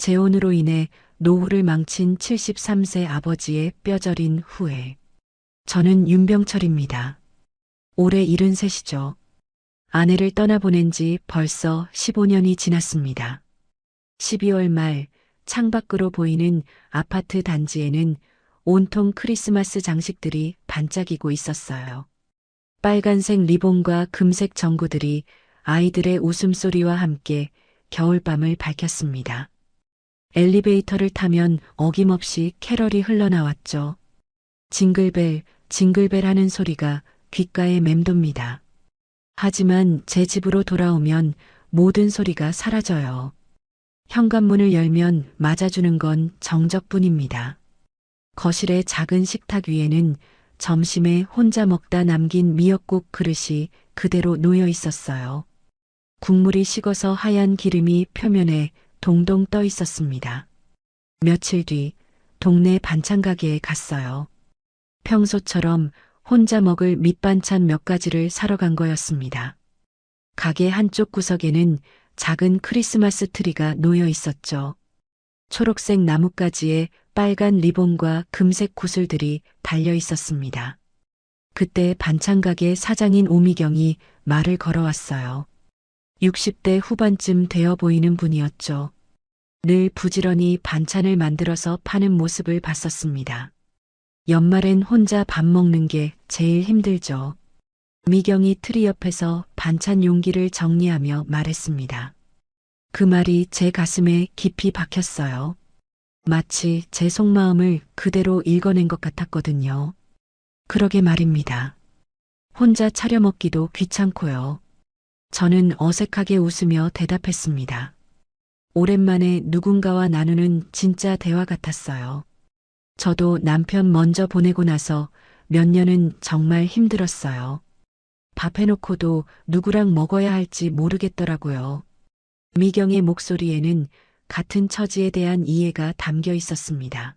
재혼으로 인해 노후를 망친 73세 아버지의 뼈저린 후회. 저는 윤병철입니다. 올해 73이죠. 아내를 떠나보낸 지 벌써 15년이 지났습니다. 12월 말 창밖으로 보이는 아파트 단지에는 온통 크리스마스 장식들이 반짝이고 있었어요. 빨간색 리본과 금색 전구들이 아이들의 웃음소리와 함께 겨울밤을 밝혔습니다. 엘리베이터를 타면 어김없이 캐럴이 흘러나왔죠. 징글벨, 징글벨 하는 소리가 귓가에 맴돕니다. 하지만 제 집으로 돌아오면 모든 소리가 사라져요. 현관문을 열면 맞아주는 건 정적뿐입니다. 거실의 작은 식탁 위에는 점심에 혼자 먹다 남긴 미역국 그릇이 그대로 놓여 있었어요. 국물이 식어서 하얀 기름이 표면에 동동 떠 있었습니다. 며칠 뒤 동네 반찬 가게에 갔어요. 평소처럼 혼자 먹을 밑반찬 몇 가지를 사러 간 거였습니다. 가게 한쪽 구석에는 작은 크리스마스 트리가 놓여 있었죠. 초록색 나뭇가지에 빨간 리본과 금색 구슬들이 달려 있었습니다. 그때 반찬 가게 사장인 오미경이 말을 걸어왔어요. 60대 후반쯤 되어 보이는 분이었죠. 늘 부지런히 반찬을 만들어서 파는 모습을 봤었습니다. 연말엔 혼자 밥 먹는 게 제일 힘들죠. 미경이 트리 옆에서 반찬 용기를 정리하며 말했습니다. 그 말이 제 가슴에 깊이 박혔어요. 마치 제 속마음을 그대로 읽어낸 것 같았거든요. 그러게 말입니다. 혼자 차려 먹기도 귀찮고요. 저는 어색하게 웃으며 대답했습니다. 오랜만에 누군가와 나누는 진짜 대화 같았어요. 저도 남편 먼저 보내고 나서 몇 년은 정말 힘들었어요. 밥 해놓고도 누구랑 먹어야 할지 모르겠더라고요. 미경의 목소리에는 같은 처지에 대한 이해가 담겨 있었습니다.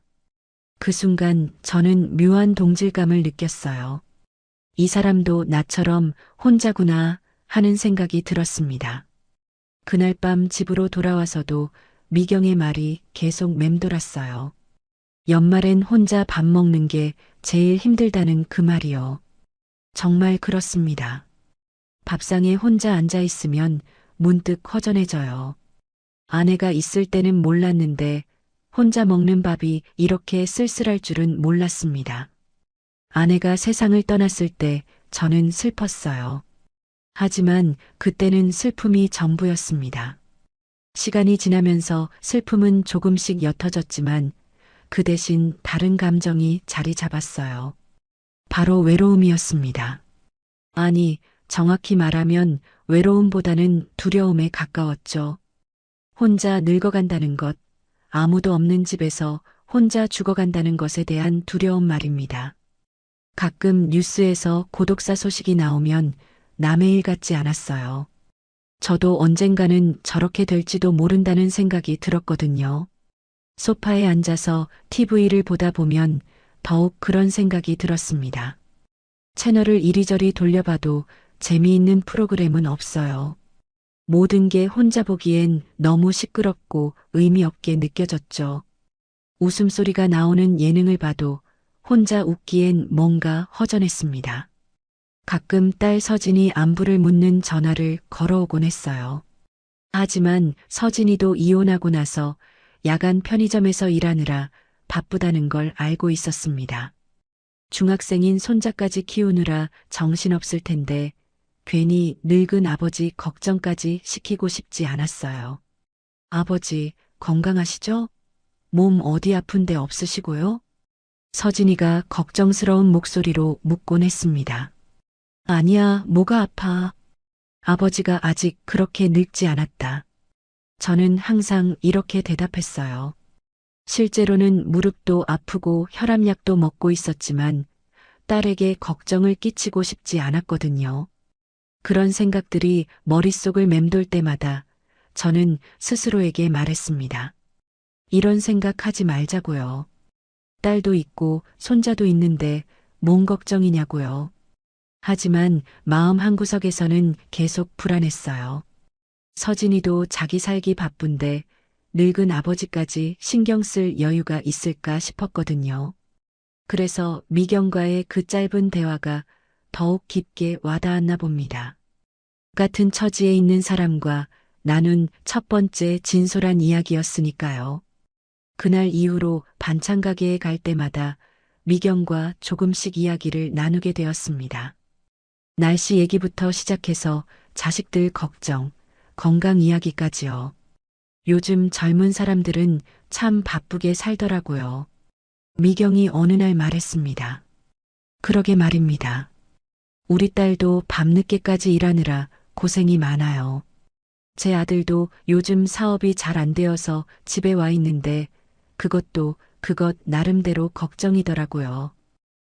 그 순간 저는 묘한 동질감을 느꼈어요. 이 사람도 나처럼 혼자구나 하는 생각이 들었습니다. 그날 밤 집으로 돌아와서도 미경의 말이 계속 맴돌았어요. 연말엔 혼자 밥 먹는 게 제일 힘들다는 그 말이요. 정말 그렇습니다. 밥상에 혼자 앉아 있으면 문득 허전해져요. 아내가 있을 때는 몰랐는데 혼자 먹는 밥이 이렇게 쓸쓸할 줄은 몰랐습니다. 아내가 세상을 떠났을 때 저는 슬펐어요. 하지만 그때는 슬픔이 전부였습니다. 시간이 지나면서 슬픔은 조금씩 옅어졌지만 그 대신 다른 감정이 자리 잡았어요. 바로 외로움이었습니다. 아니, 정확히 말하면 외로움보다는 두려움에 가까웠죠. 혼자 늙어간다는 것, 아무도 없는 집에서 혼자 죽어간다는 것에 대한 두려움 말입니다. 가끔 뉴스에서 고독사 소식이 나오면 남의 일 같지 않았어요. 저도 언젠가는 저렇게 될지도 모른다는 생각이 들었거든요. 소파에 앉아서 TV를 보다 보면 더욱 그런 생각이 들었습니다. 채널을 이리저리 돌려봐도 재미있는 프로그램은 없어요. 모든 게 혼자 보기엔 너무 시끄럽고 의미 없게 느껴졌죠. 웃음소리가 나오는 예능을 봐도 혼자 웃기엔 뭔가 허전했습니다. 가끔 딸 서진이 안부를 묻는 전화를 걸어오곤 했어요. 하지만 서진이도 이혼하고 나서 야간 편의점에서 일하느라 바쁘다는 걸 알고 있었습니다. 중학생인 손자까지 키우느라 정신없을 텐데 괜히 늙은 아버지 걱정까지 시키고 싶지 않았어요. 아버지, 건강하시죠? 몸 어디 아픈 데 없으시고요? 서진이가 걱정스러운 목소리로 묻곤 했습니다. 아니야, 뭐가 아파. 아버지가 아직 그렇게 늙지 않았다. 저는 항상 이렇게 대답했어요. 실제로는 무릎도 아프고 혈압약도 먹고 있었지만 딸에게 걱정을 끼치고 싶지 않았거든요. 그런 생각들이 머릿속을 맴돌 때마다 저는 스스로에게 말했습니다. 이런 생각하지 말자고요. 딸도 있고 손자도 있는데 뭔 걱정이냐고요. 하지만 마음 한구석에서는 계속 불안했어요. 서진이도 자기 살기 바쁜데 늙은 아버지까지 신경 쓸 여유가 있을까 싶었거든요. 그래서 미경과의 그 짧은 대화가 더욱 깊게 와닿았나 봅니다. 같은 처지에 있는 사람과 나눈 첫 번째 진솔한 이야기였으니까요. 그날 이후로 반찬 가게에 갈 때마다 미경과 조금씩 이야기를 나누게 되었습니다. 날씨 얘기부터 시작해서 자식들 걱정, 건강 이야기까지요. 요즘 젊은 사람들은 참 바쁘게 살더라고요. 미경이 어느 날 말했습니다. 그러게 말입니다. 우리 딸도 밤늦게까지 일하느라 고생이 많아요. 제 아들도 요즘 사업이 잘 안 되어서 집에 와 있는데 그것도 그것 나름대로 걱정이더라고요.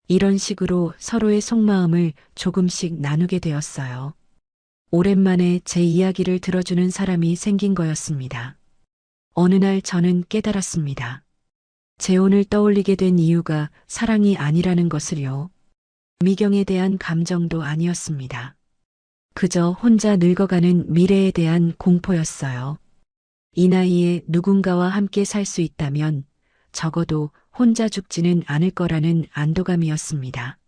이런 식으로 서로의 속마음을 조금씩 나누게 되었어요. 오랜만에 제 이야기를 들어주는 사람이 생긴 거였습니다. 어느 날 저는 깨달았습니다. 재혼을 떠올리게 된 이유가 사랑이 아니라는 것을요. 미경에 대한 감정도 아니었습니다. 그저 혼자 늙어가는 미래에 대한 공포였어요. 이 나이에 누군가와 함께 살 수 있다면 적어도 혼자 죽지는 않을 거라는 안도감이었습니다.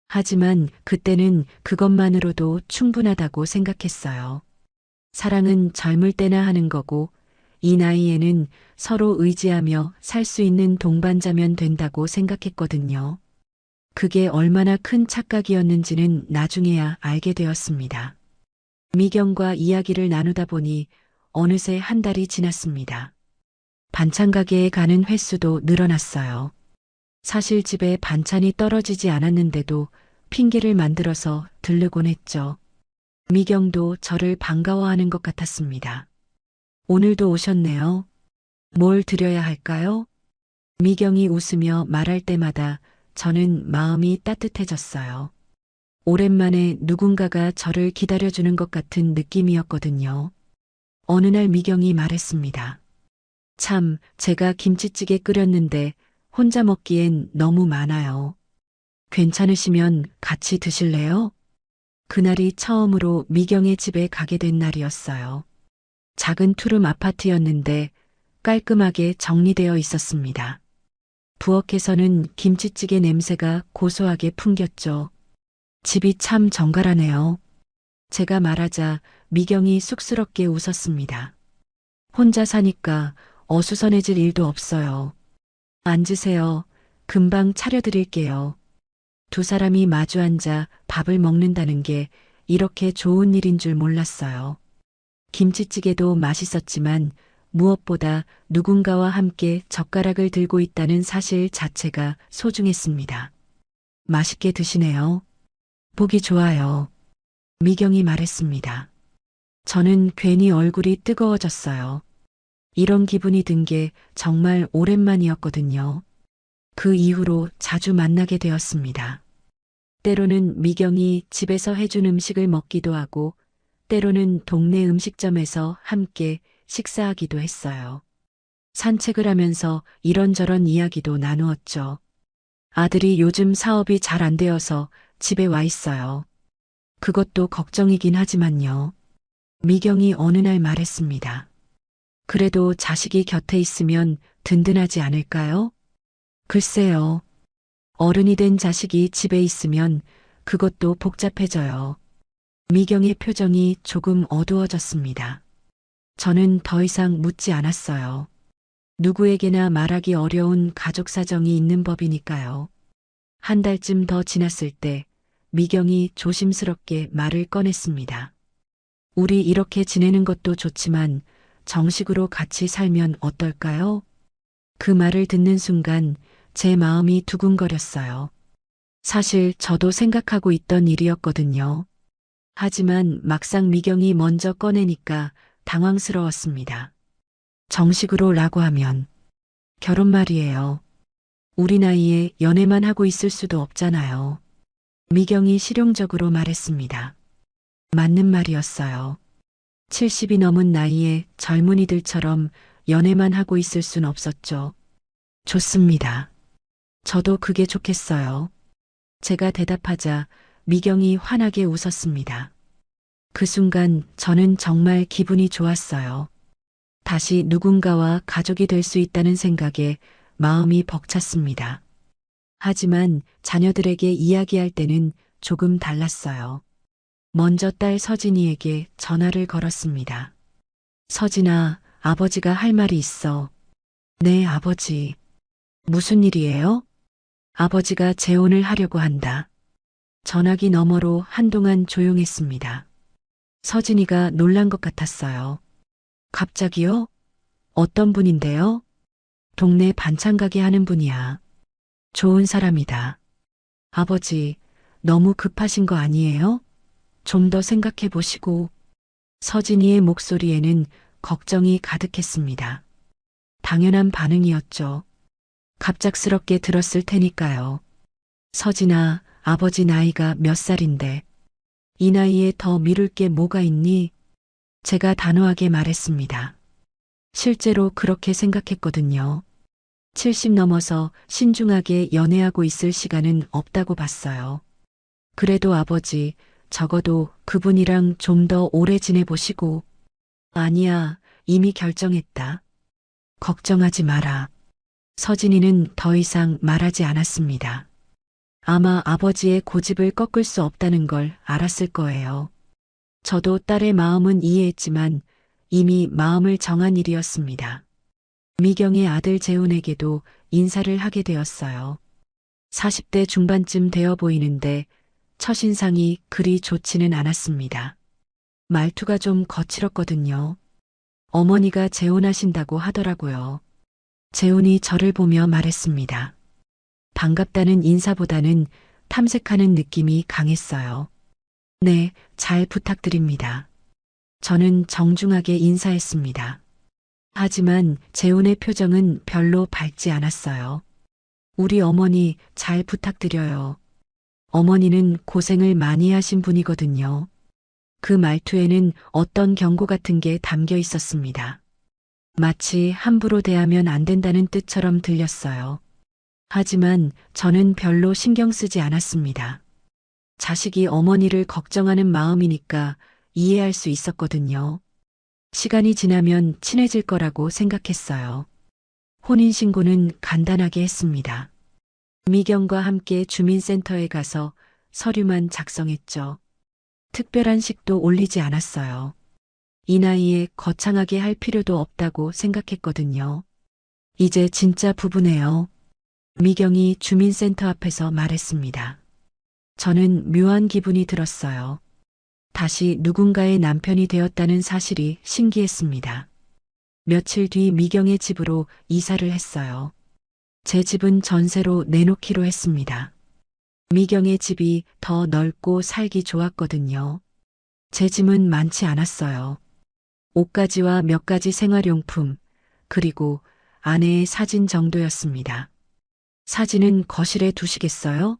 하지만 그때는 그것만으로도 충분하다고 생각했어요. 사랑은 젊을 때나 하는 거고 이 나이에는 서로 의지하며 살 수 있는 동반자면 된다고 생각했거든요. 그게 얼마나 큰 착각이었는지는 나중에야 알게 되었습니다. 미경과 이야기를 나누다 보니 어느새 한 달이 지났습니다. 반찬 가게에 가는 횟수도 늘어났어요. 사실 집에 반찬이 떨어지지 않았는데도 핑계를 만들어서 들르곤 했죠. 미경도 저를 반가워하는 것 같았습니다. 오늘도 오셨네요. 뭘 드려야 할까요? 미경이 웃으며 말할 때마다 저는 마음이 따뜻해졌어요. 오랜만에 누군가가 저를 기다려주는 것 같은 느낌이었거든요. 어느 날 미경이 말했습니다. 참, 제가 김치찌개 끓였는데 혼자 먹기엔 너무 많아요. 괜찮으시면 같이 드실래요? 그날이 처음으로 미경의 집에 가게 된 날이었어요. 작은 투룸 아파트였는데 깔끔하게 정리되어 있었습니다. 부엌에서는 김치찌개 냄새가 고소하게 풍겼죠. 집이 참 정갈하네요. 제가 말하자 미경이 쑥스럽게 웃었습니다. 혼자 사니까 어수선해질 일도 없어요. 앉으세요. 금방 차려드릴게요. 두 사람이 마주 앉아 밥을 먹는다는 게 이렇게 좋은 일인 줄 몰랐어요. 김치찌개도 맛있었지만 무엇보다 누군가와 함께 젓가락을 들고 있다는 사실 자체가 소중했습니다. 맛있게 드시네요. 보기 좋아요. 미경이 말했습니다. 저는 괜히 얼굴이 뜨거워졌어요. 이런 기분이 든 게 정말 오랜만이었거든요. 그 이후로 자주 만나게 되었습니다. 때로는 미경이 집에서 해준 음식을 먹기도 하고 때로는 동네 음식점에서 함께 식사하기도 했어요. 산책을 하면서 이런저런 이야기도 나누었죠. 아들이 요즘 사업이 잘 안 되어서 집에 와 있어요. 그것도 걱정이긴 하지만요. 미경이 어느 날 말했습니다. 그래도 자식이 곁에 있으면 든든하지 않을까요? 글쎄요. 어른이 된 자식이 집에 있으면 그것도 복잡해져요. 미경의 표정이 조금 어두워졌습니다. 저는 더 이상 묻지 않았어요. 누구에게나 말하기 어려운 가족 사정이 있는 법이니까요. 한 달쯤 더 지났을 때 미경이 조심스럽게 말을 꺼냈습니다. 우리 이렇게 지내는 것도 좋지만 정식으로 같이 살면 어떨까요? 그 말을 듣는 순간 제 마음이 두근거렸어요. 사실 저도 생각하고 있던 일이었거든요. 하지만 막상 미경이 먼저 꺼내니까 당황스러웠습니다. 정식으로라고 하면 결혼 말이에요. 우리 나이에 연애만 하고 있을 수도 없잖아요. 미경이 실용적으로 말했습니다. 맞는 말이었어요. 70이 넘은 나이에 젊은이들처럼 연애만 하고 있을 순 없었죠. 좋습니다. 저도 그게 좋겠어요. 제가 대답하자 미경이 환하게 웃었습니다. 그 순간 저는 정말 기분이 좋았어요. 다시 누군가와 가족이 될 수 있다는 생각에 마음이 벅찼습니다. 하지만 자녀들에게 이야기할 때는 조금 달랐어요. 먼저 딸 서진이에게 전화를 걸었습니다. 서진아, 아버지가 할 말이 있어. 네, 아버지. 무슨 일이에요? 아버지가 재혼을 하려고 한다. 전화기 너머로 한동안 조용했습니다. 서진이가 놀란 것 같았어요. 갑자기요? 어떤 분인데요? 동네 반찬 가게 하는 분이야. 좋은 사람이다. 아버지, 너무 급하신 거 아니에요? 좀 더 생각해 보시고. 서진이의 목소리에는 걱정이 가득했습니다. 당연한 반응이었죠. 갑작스럽게 들었을 테니까요. 서진아, 아버지 나이가 몇 살인데 이 나이에 더 미룰 게 뭐가 있니? 제가 단호하게 말했습니다. 실제로 그렇게 생각했거든요. 70 넘어서 신중하게 연애하고 있을 시간은 없다고 봤어요. 그래도 아버지, 적어도 그분이랑 좀 더 오래 지내보시고. 아니야, 이미 결정했다. 걱정하지 마라. 서진이는 더 이상 말하지 않았습니다. 아마 아버지의 고집을 꺾을 수 없다는 걸 알았을 거예요. 저도 딸의 마음은 이해했지만 이미 마음을 정한 일이었습니다. 미경의 아들 재훈에게도 인사를 하게 되었어요. 40대 중반쯤 되어 보이는데 첫인상이 그리 좋지는 않았습니다. 말투가 좀 거칠었거든요. 어머니가 재혼하신다고 하더라고요. 재훈이 저를 보며 말했습니다. 반갑다는 인사보다는 탐색하는 느낌이 강했어요. 네, 잘 부탁드립니다. 저는 정중하게 인사했습니다. 하지만 재훈의 표정은 별로 밝지 않았어요. 우리 어머니 잘 부탁드려요. 어머니는 고생을 많이 하신 분이거든요. 그 말투에는 어떤 경고 같은 게 담겨 있었습니다. 마치 함부로 대하면 안 된다는 뜻처럼 들렸어요. 하지만 저는 별로 신경 쓰지 않았습니다. 자식이 어머니를 걱정하는 마음이니까 이해할 수 있었거든요. 시간이 지나면 친해질 거라고 생각했어요. 혼인신고는 간단하게 했습니다. 미경과 함께 주민센터에 가서 서류만 작성했죠. 특별한 식도 올리지 않았어요. 이 나이에 거창하게 할 필요도 없다고 생각했거든요. 이제 진짜 부부네요. 미경이 주민센터 앞에서 말했습니다. 저는 묘한 기분이 들었어요. 다시 누군가의 남편이 되었다는 사실이 신기했습니다. 며칠 뒤 미경의 집으로 이사를 했어요. 제 집은 전세로 내놓기로 했습니다. 미경의 집이 더 넓고 살기 좋았거든요. 제 짐은 많지 않았어요. 옷가지와 몇 가지 생활용품, 그리고 아내의 사진 정도였습니다. 사진은 거실에 두시겠어요?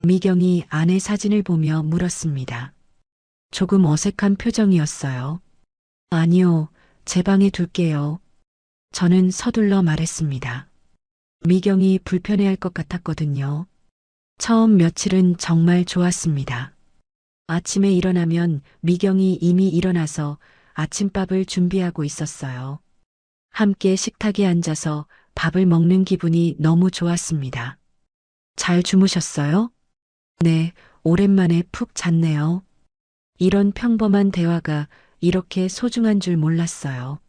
미경이 아내 사진을 보며 물었습니다. 조금 어색한 표정이었어요. 아니요, 제 방에 둘게요. 저는 서둘러 말했습니다. 미경이 불편해할 것 같았거든요. 처음 며칠은 정말 좋았습니다. 아침에 일어나면 미경이 이미 일어나서 아침밥을 준비하고 있었어요. 함께 식탁에 앉아서 밥을 먹는 기분이 너무 좋았습니다. 잘 주무셨어요? 네, 오랜만에 푹 잤네요. 이런 평범한 대화가 이렇게 소중한 줄 몰랐어요.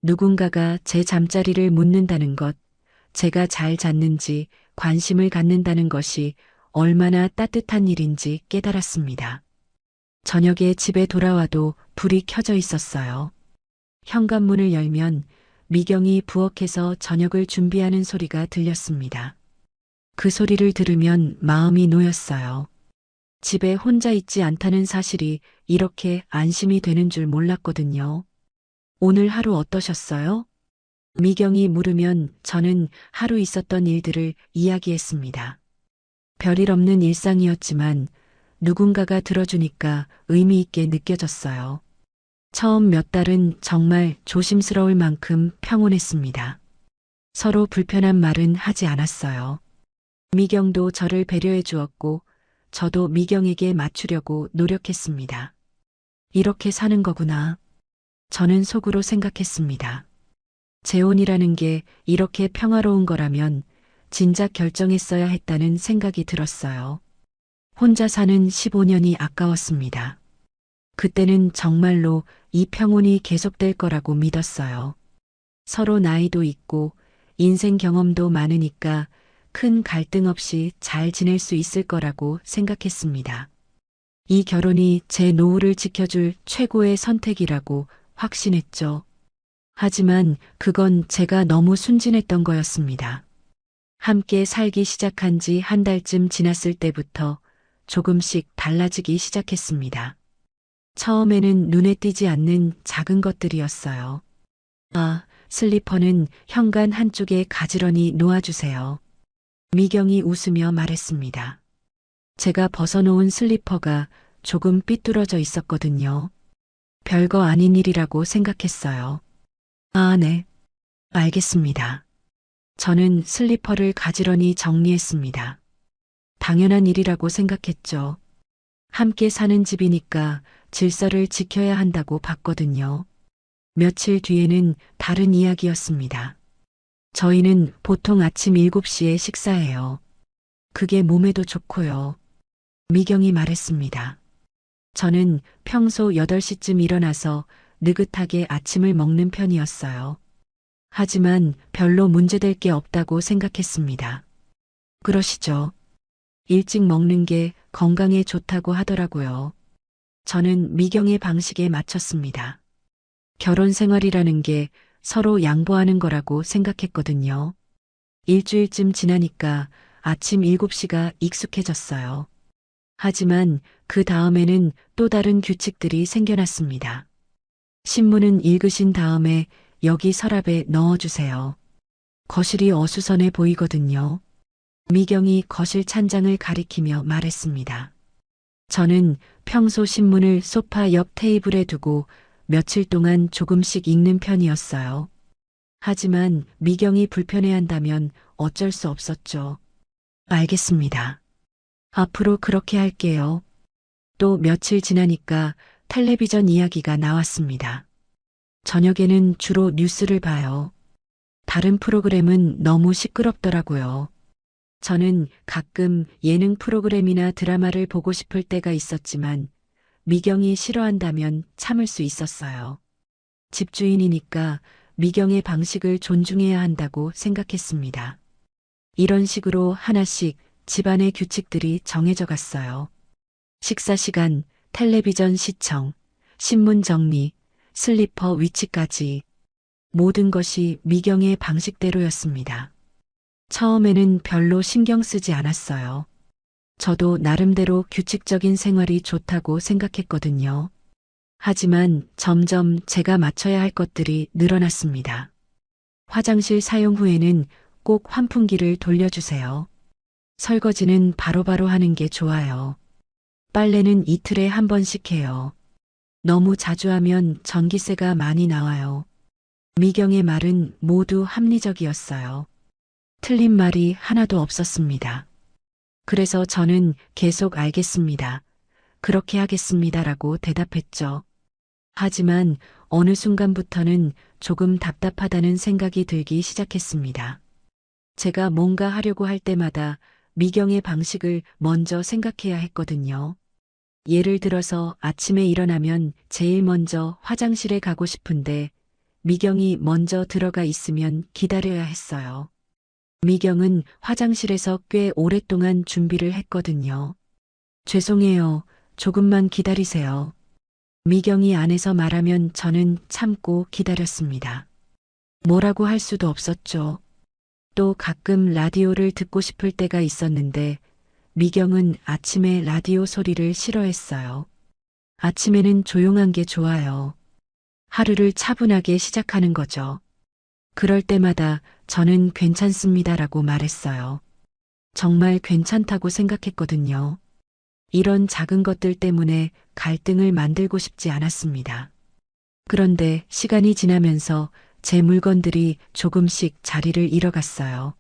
누군가가 제 잠자리를 묻는다는 것, 제가 잘 잤는지 관심을 갖는다는 것이 얼마나 따뜻한 일인지 깨달았습니다. 저녁에 집에 돌아와도 불이 켜져 있었어요. 현관문을 열면 미경이 부엌에서 저녁을 준비하는 소리가 들렸습니다. 그 소리를 들으면 마음이 놓였어요. 집에 혼자 있지 않다는 사실이 이렇게 안심이 되는 줄 몰랐거든요. 오늘 하루 어떠셨어요? 미경이 물으면 저는 하루 있었던 일들을 이야기했습니다. 별일 없는 일상이었지만 누군가가 들어주니까 의미 있게 느껴졌어요. 처음 몇 달은 정말 조심스러울 만큼 평온했습니다. 서로 불편한 말은 하지 않았어요. 미경도 저를 배려해 주었고 저도 미경에게 맞추려고 노력했습니다. 이렇게 사는 거구나. 저는 속으로 생각했습니다. 재혼이라는 게 이렇게 평화로운 거라면 진작 결정했어야 했다는 생각이 들었어요. 혼자 사는 15년이 아까웠습니다. 그때는 정말로 이 평온이 계속될 거라고 믿었어요. 서로 나이도 있고 인생 경험도 많으니까 큰 갈등 없이 잘 지낼 수 있을 거라고 생각했습니다. 이 결혼이 제 노후를 지켜줄 최고의 선택이라고 확신했죠. 하지만 그건 제가 너무 순진했던 거였습니다. 함께 살기 시작한 지 한 달쯤 지났을 때부터 조금씩 달라지기 시작했습니다. 처음에는 눈에 띄지 않는 작은 것들이었어요. 아, 슬리퍼는 현관 한쪽에 가지런히 놓아주세요. 미경이 웃으며 말했습니다. 제가 벗어놓은 슬리퍼가 조금 삐뚤어져 있었거든요. 별거 아닌 일이라고 생각했어요. 아, 네. 알겠습니다. 저는 슬리퍼를 가지런히 정리했습니다. 당연한 일이라고 생각했죠. 함께 사는 집이니까 질서를 지켜야 한다고 봤거든요. 며칠 뒤에는 다른 이야기였습니다. 저희는 보통 아침 7시에 식사해요. 그게 몸에도 좋고요. 미경이 말했습니다. 저는 평소 8시쯤 일어나서 느긋하게 아침을 먹는 편이었어요. 하지만 별로 문제될 게 없다고 생각했습니다. 그러시죠. 일찍 먹는 게 건강에 좋다고 하더라고요. 저는 미경의 방식에 맞췄습니다. 결혼 생활이라는 게 서로 양보하는 거라고 생각했거든요. 일주일쯤 지나니까 아침 7시가 익숙해졌어요. 하지만 그 다음에는 또 다른 규칙들이 생겨났습니다. 신문은 읽으신 다음에 여기 서랍에 넣어주세요. 거실이 어수선해 보이거든요. 미경이 거실 찬장을 가리키며 말했습니다. 저는 평소 신문을 소파 옆 테이블에 두고 며칠 동안 조금씩 읽는 편이었어요. 하지만 미경이 불편해한다면 어쩔 수 없었죠. 알겠습니다. 앞으로 그렇게 할게요. 또 며칠 지나니까 텔레비전 이야기가 나왔습니다. 저녁에는 주로 뉴스를 봐요. 다른 프로그램은 너무 시끄럽더라고요. 저는 가끔 예능 프로그램이나 드라마를 보고 싶을 때가 있었지만 미경이 싫어한다면 참을 수 있었어요. 집주인이니까 미경의 방식을 존중해야 한다고 생각했습니다. 이런 식으로 하나씩 집안의 규칙들이 정해져 갔어요. 식사 시간, 텔레비전 시청, 신문 정리, 슬리퍼 위치까지 모든 것이 미경의 방식대로였습니다. 처음에는 별로 신경 쓰지 않았어요. 저도 나름대로 규칙적인 생활이 좋다고 생각했거든요. 하지만 점점 제가 맞춰야 할 것들이 늘어났습니다. 화장실 사용 후에는 꼭 환풍기를 돌려주세요. 설거지는 바로바로 하는 게 좋아요. 빨래는 이틀에 한 번씩 해요. 너무 자주 하면 전기세가 많이 나와요. 미경의 말은 모두 합리적이었어요. 틀린 말이 하나도 없었습니다. 그래서 저는 계속 알겠습니다. 그렇게 하겠습니다라고 대답했죠. 하지만 어느 순간부터는 조금 답답하다는 생각이 들기 시작했습니다. 제가 뭔가 하려고 할 때마다 미경의 방식을 먼저 생각해야 했거든요. 예를 들어서 아침에 일어나면 제일 먼저 화장실에 가고 싶은데 미경이 먼저 들어가 있으면 기다려야 했어요. 미경은 화장실에서 꽤 오랫동안 준비를 했거든요. 죄송해요. 조금만 기다리세요. 미경이 안에서 말하면 저는 참고 기다렸습니다. 뭐라고 할 수도 없었죠. 또 가끔 라디오를 듣고 싶을 때가 있었는데 미경은 아침에 라디오 소리를 싫어했어요. 아침에는 조용한 게 좋아요. 하루를 차분하게 시작하는 거죠. 그럴 때마다 저는 괜찮습니다라고 말했어요. 정말 괜찮다고 생각했거든요. 이런 작은 것들 때문에 갈등을 만들고 싶지 않았습니다. 그런데 시간이 지나면서 제 물건들이 조금씩 자리를 잃어갔어요.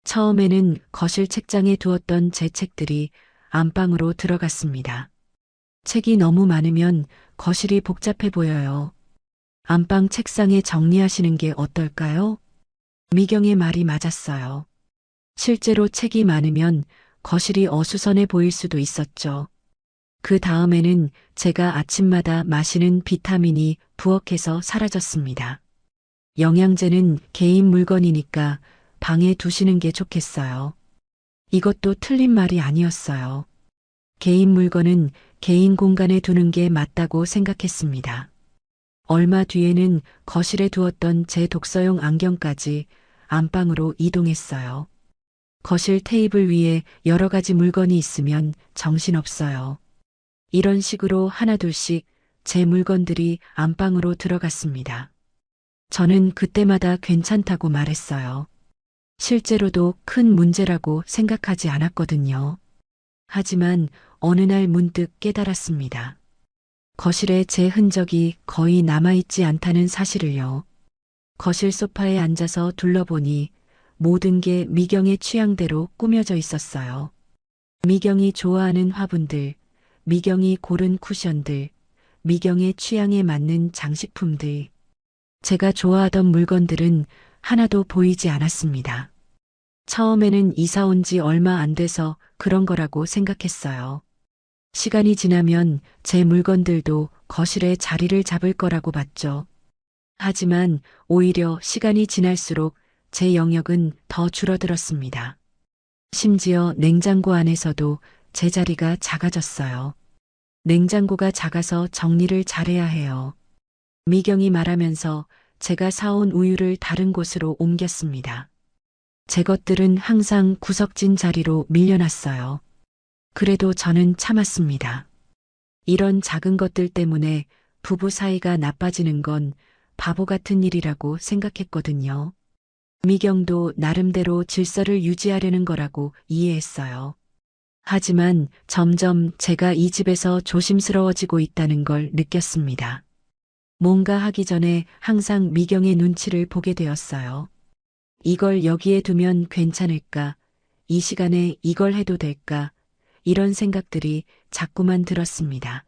처음에는 거실 책장에 두었던 제 책들이 안방으로 들어갔습니다. 책이 너무 많으면 거실이 복잡해 보여요. 안방 책상에 정리하시는 게 어떨까요? 미경의 말이 맞았어요. 실제로 책이 많으면 거실이 어수선해 보일 수도 있었죠. 그 다음에는 제가 아침마다 마시는 비타민이 부엌에서 사라졌습니다. 영양제는 개인 물건이니까 방에 두시는 게 좋겠어요. 이것도 틀린 말이 아니었어요. 개인 물건은 개인 공간에 두는 게 맞다고 생각했습니다. 얼마 뒤에는 거실에 두었던 제 독서용 안경까지 안방으로 이동했어요. 거실 테이블 위에 여러 가지 물건이 있으면 정신없어요. 이런 식으로 하나둘씩 제 물건들이 안방으로 들어갔습니다. 저는 그때마다 괜찮다고 말했어요. 실제로도 큰 문제라고 생각하지 않았거든요. 하지만 어느 날 문득 깨달았습니다. 거실에 제 흔적이 거의 남아있지 않다는 사실을요. 거실 소파에 앉아서 둘러보니 모든 게 미경의 취향대로 꾸며져 있었어요. 미경이 좋아하는 화분들, 미경이 고른 쿠션들, 미경의 취향에 맞는 장식품들. 제가 좋아하던 물건들은 하나도 보이지 않았습니다. 처음에는 이사 온 지 얼마 안 돼서 그런 거라고 생각했어요. 시간이 지나면 제 물건들도 거실에 자리를 잡을 거라고 봤죠. 하지만 오히려 시간이 지날수록 제 영역은 더 줄어들었습니다. 심지어 냉장고 안에서도 제 자리가 작아졌어요. 냉장고가 작아서 정리를 잘해야 해요. 미경이 말하면서 제가 사온 우유를 다른 곳으로 옮겼습니다. 제 것들은 항상 구석진 자리로 밀려났어요. 그래도 저는 참았습니다. 이런 작은 것들 때문에 부부 사이가 나빠지는 건 바보 같은 일이라고 생각했거든요. 미경도 나름대로 질서를 유지하려는 거라고 이해했어요. 하지만 점점 제가 이 집에서 조심스러워지고 있다는 걸 느꼈습니다. 뭔가 하기 전에 항상 미경의 눈치를 보게 되었어요. 이걸 여기에 두면 괜찮을까? 이 시간에 이걸 해도 될까? 이런 생각들이 자꾸만 들었습니다.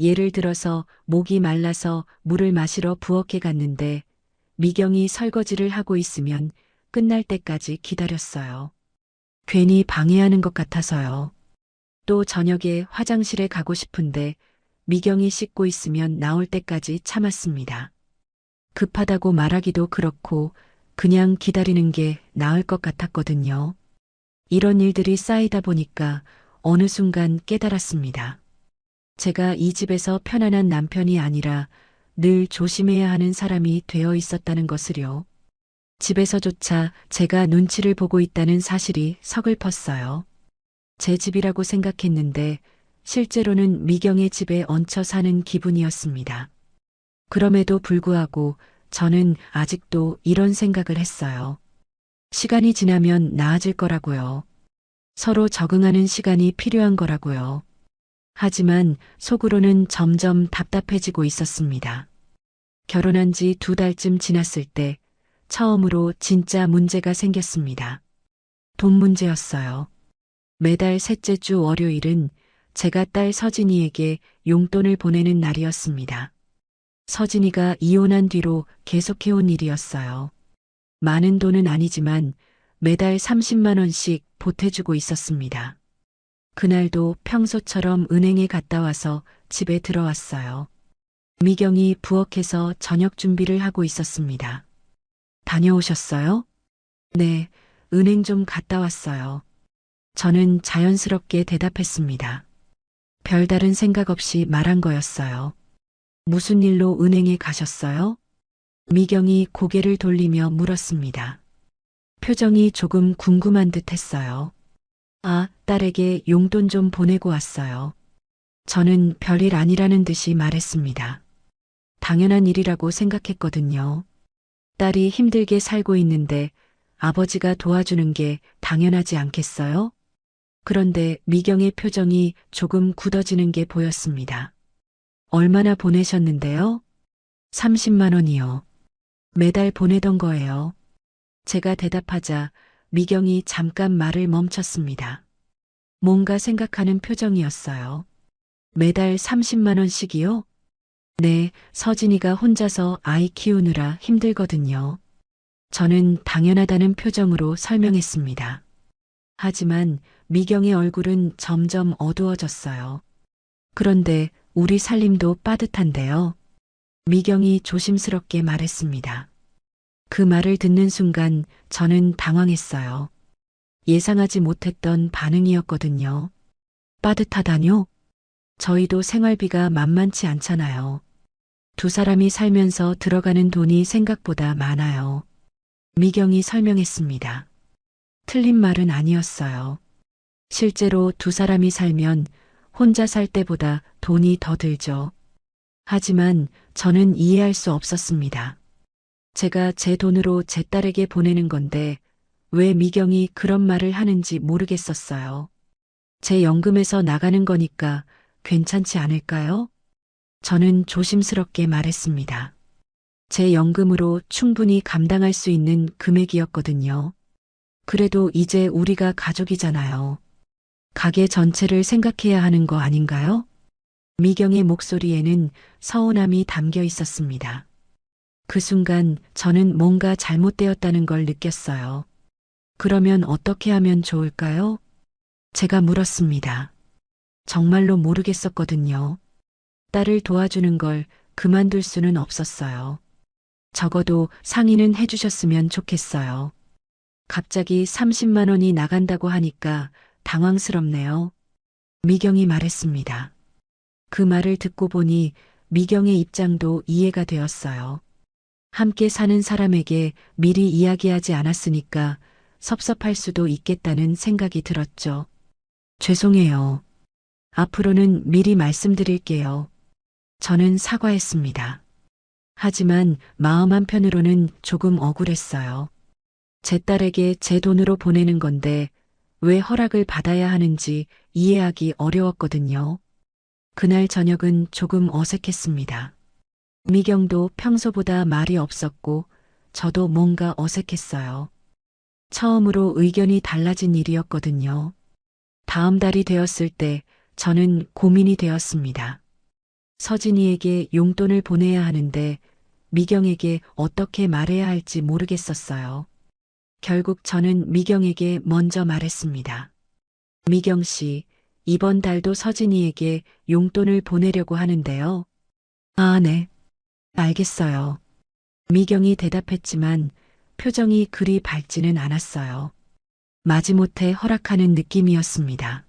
예를 들어서 목이 말라서 물을 마시러 부엌에 갔는데 미경이 설거지를 하고 있으면 끝날 때까지 기다렸어요. 괜히 방해하는 것 같아서요. 또 저녁에 화장실에 가고 싶은데 미경이 씻고 있으면 나올 때까지 참았습니다. 급하다고 말하기도 그렇고 그냥 기다리는 게 나을 것 같았거든요. 이런 일들이 쌓이다 보니까 어느 순간 깨달았습니다. 제가 이 집에서 편안한 남편이 아니라 늘 조심해야 하는 사람이 되어 있었다는 것을요. 집에서조차 제가 눈치를 보고 있다는 사실이 서글펐어요. 제 집이라고 생각했는데 실제로는 미경의 집에 얹혀 사는 기분이었습니다. 그럼에도 불구하고 저는 아직도 이런 생각을 했어요. 시간이 지나면 나아질 거라고요. 서로 적응하는 시간이 필요한 거라고요. 하지만 속으로는 점점 답답해지고 있었습니다. 결혼한 지 2달쯤 지났을 때 처음으로 진짜 문제가 생겼습니다. 돈 문제였어요. 매달 셋째 주 월요일은 제가 딸 서진이에게 용돈을 보내는 날이었습니다. 서진이가 이혼한 뒤로 계속해온 일이었어요. 많은 돈은 아니지만 매달 30만 원씩 보태주고 있었습니다. 그날도 평소처럼 은행에 갔다 와서 집에 들어왔어요. 미경이 부엌에서 저녁 준비를 하고 있었습니다. 다녀오셨어요? 네, 은행 좀 갔다 왔어요. 저는 자연스럽게 대답했습니다. 별다른 생각 없이 말한 거였어요. 무슨 일로 은행에 가셨어요? 미경이 고개를 돌리며 물었습니다. 표정이 조금 궁금한 듯 했어요. 아, 딸에게 용돈 좀 보내고 왔어요. 저는 별일 아니라는 듯이 말했습니다. 당연한 일이라고 생각했거든요. 딸이 힘들게 살고 있는데 아버지가 도와주는 게 당연하지 않겠어요? 그런데 미경의 표정이 조금 굳어지는 게 보였습니다. 얼마나 보내셨는데요? 30만 원이요. 매달 보내던 거예요. 제가 대답하자 미경이 잠깐 말을 멈췄습니다. 뭔가 생각하는 표정이었어요. 매달 30만 원씩이요? 네, 서진이가 혼자서 아이 키우느라 힘들거든요. 저는 당연하다는 표정으로 설명했습니다. 하지만 미경의 얼굴은 점점 어두워졌어요. 그런데 우리 살림도 빠듯한데요. 미경이 조심스럽게 말했습니다. 그 말을 듣는 순간 저는 당황했어요. 예상하지 못했던 반응이었거든요. 빠듯하다뇨? 저희도 생활비가 만만치 않잖아요. 두 사람이 살면서 들어가는 돈이 생각보다 많아요. 미경이 설명했습니다. 틀린 말은 아니었어요. 실제로 두 사람이 살면 혼자 살 때보다 돈이 더 들죠. 하지만 저는 이해할 수 없었습니다. 제가 제 돈으로 제 딸에게 보내는 건데 왜 미경이 그런 말을 하는지 모르겠었어요. 제 연금에서 나가는 거니까 괜찮지 않을까요? 저는 조심스럽게 말했습니다. 제 연금으로 충분히 감당할 수 있는 금액이었거든요. 그래도 이제 우리가 가족이잖아요. 가게 전체를 생각해야 하는 거 아닌가요? 미경의 목소리에는 서운함이 담겨 있었습니다. 그 순간 저는 뭔가 잘못되었다는 걸 느꼈어요. 그러면 어떻게 하면 좋을까요? 제가 물었습니다. 정말로 모르겠었거든요. 딸을 도와주는 걸 그만둘 수는 없었어요. 적어도 상의는 해주셨으면 좋겠어요. 갑자기 30만 원이 나간다고 하니까 당황스럽네요. 미경이 말했습니다. 그 말을 듣고 보니 미경의 입장도 이해가 되었어요. 함께 사는 사람에게 미리 이야기하지 않았으니까 섭섭할 수도 있겠다는 생각이 들었죠. 죄송해요. 앞으로는 미리 말씀드릴게요. 저는 사과했습니다. 하지만 마음 한편으로는 조금 억울했어요. 제 딸에게 제 돈으로 보내는 건데 왜 허락을 받아야 하는지 이해하기 어려웠거든요. 그날 저녁은 조금 어색했습니다. 미경도 평소보다 말이 없었고 저도 뭔가 어색했어요. 처음으로 의견이 달라진 일이었거든요. 다음 달이 되었을 때 저는 고민이 되었습니다. 서진이에게 용돈을 보내야 하는데 미경에게 어떻게 말해야 할지 모르겠었어요. 결국 저는 미경에게 먼저 말했습니다. 미경 씨, 이번 달도 서진이에게 용돈을 보내려고 하는데요. 아, 네. 알겠어요. 미경이 대답했지만 표정이 그리 밝지는 않았어요. 마지못해 허락하는 느낌이었습니다.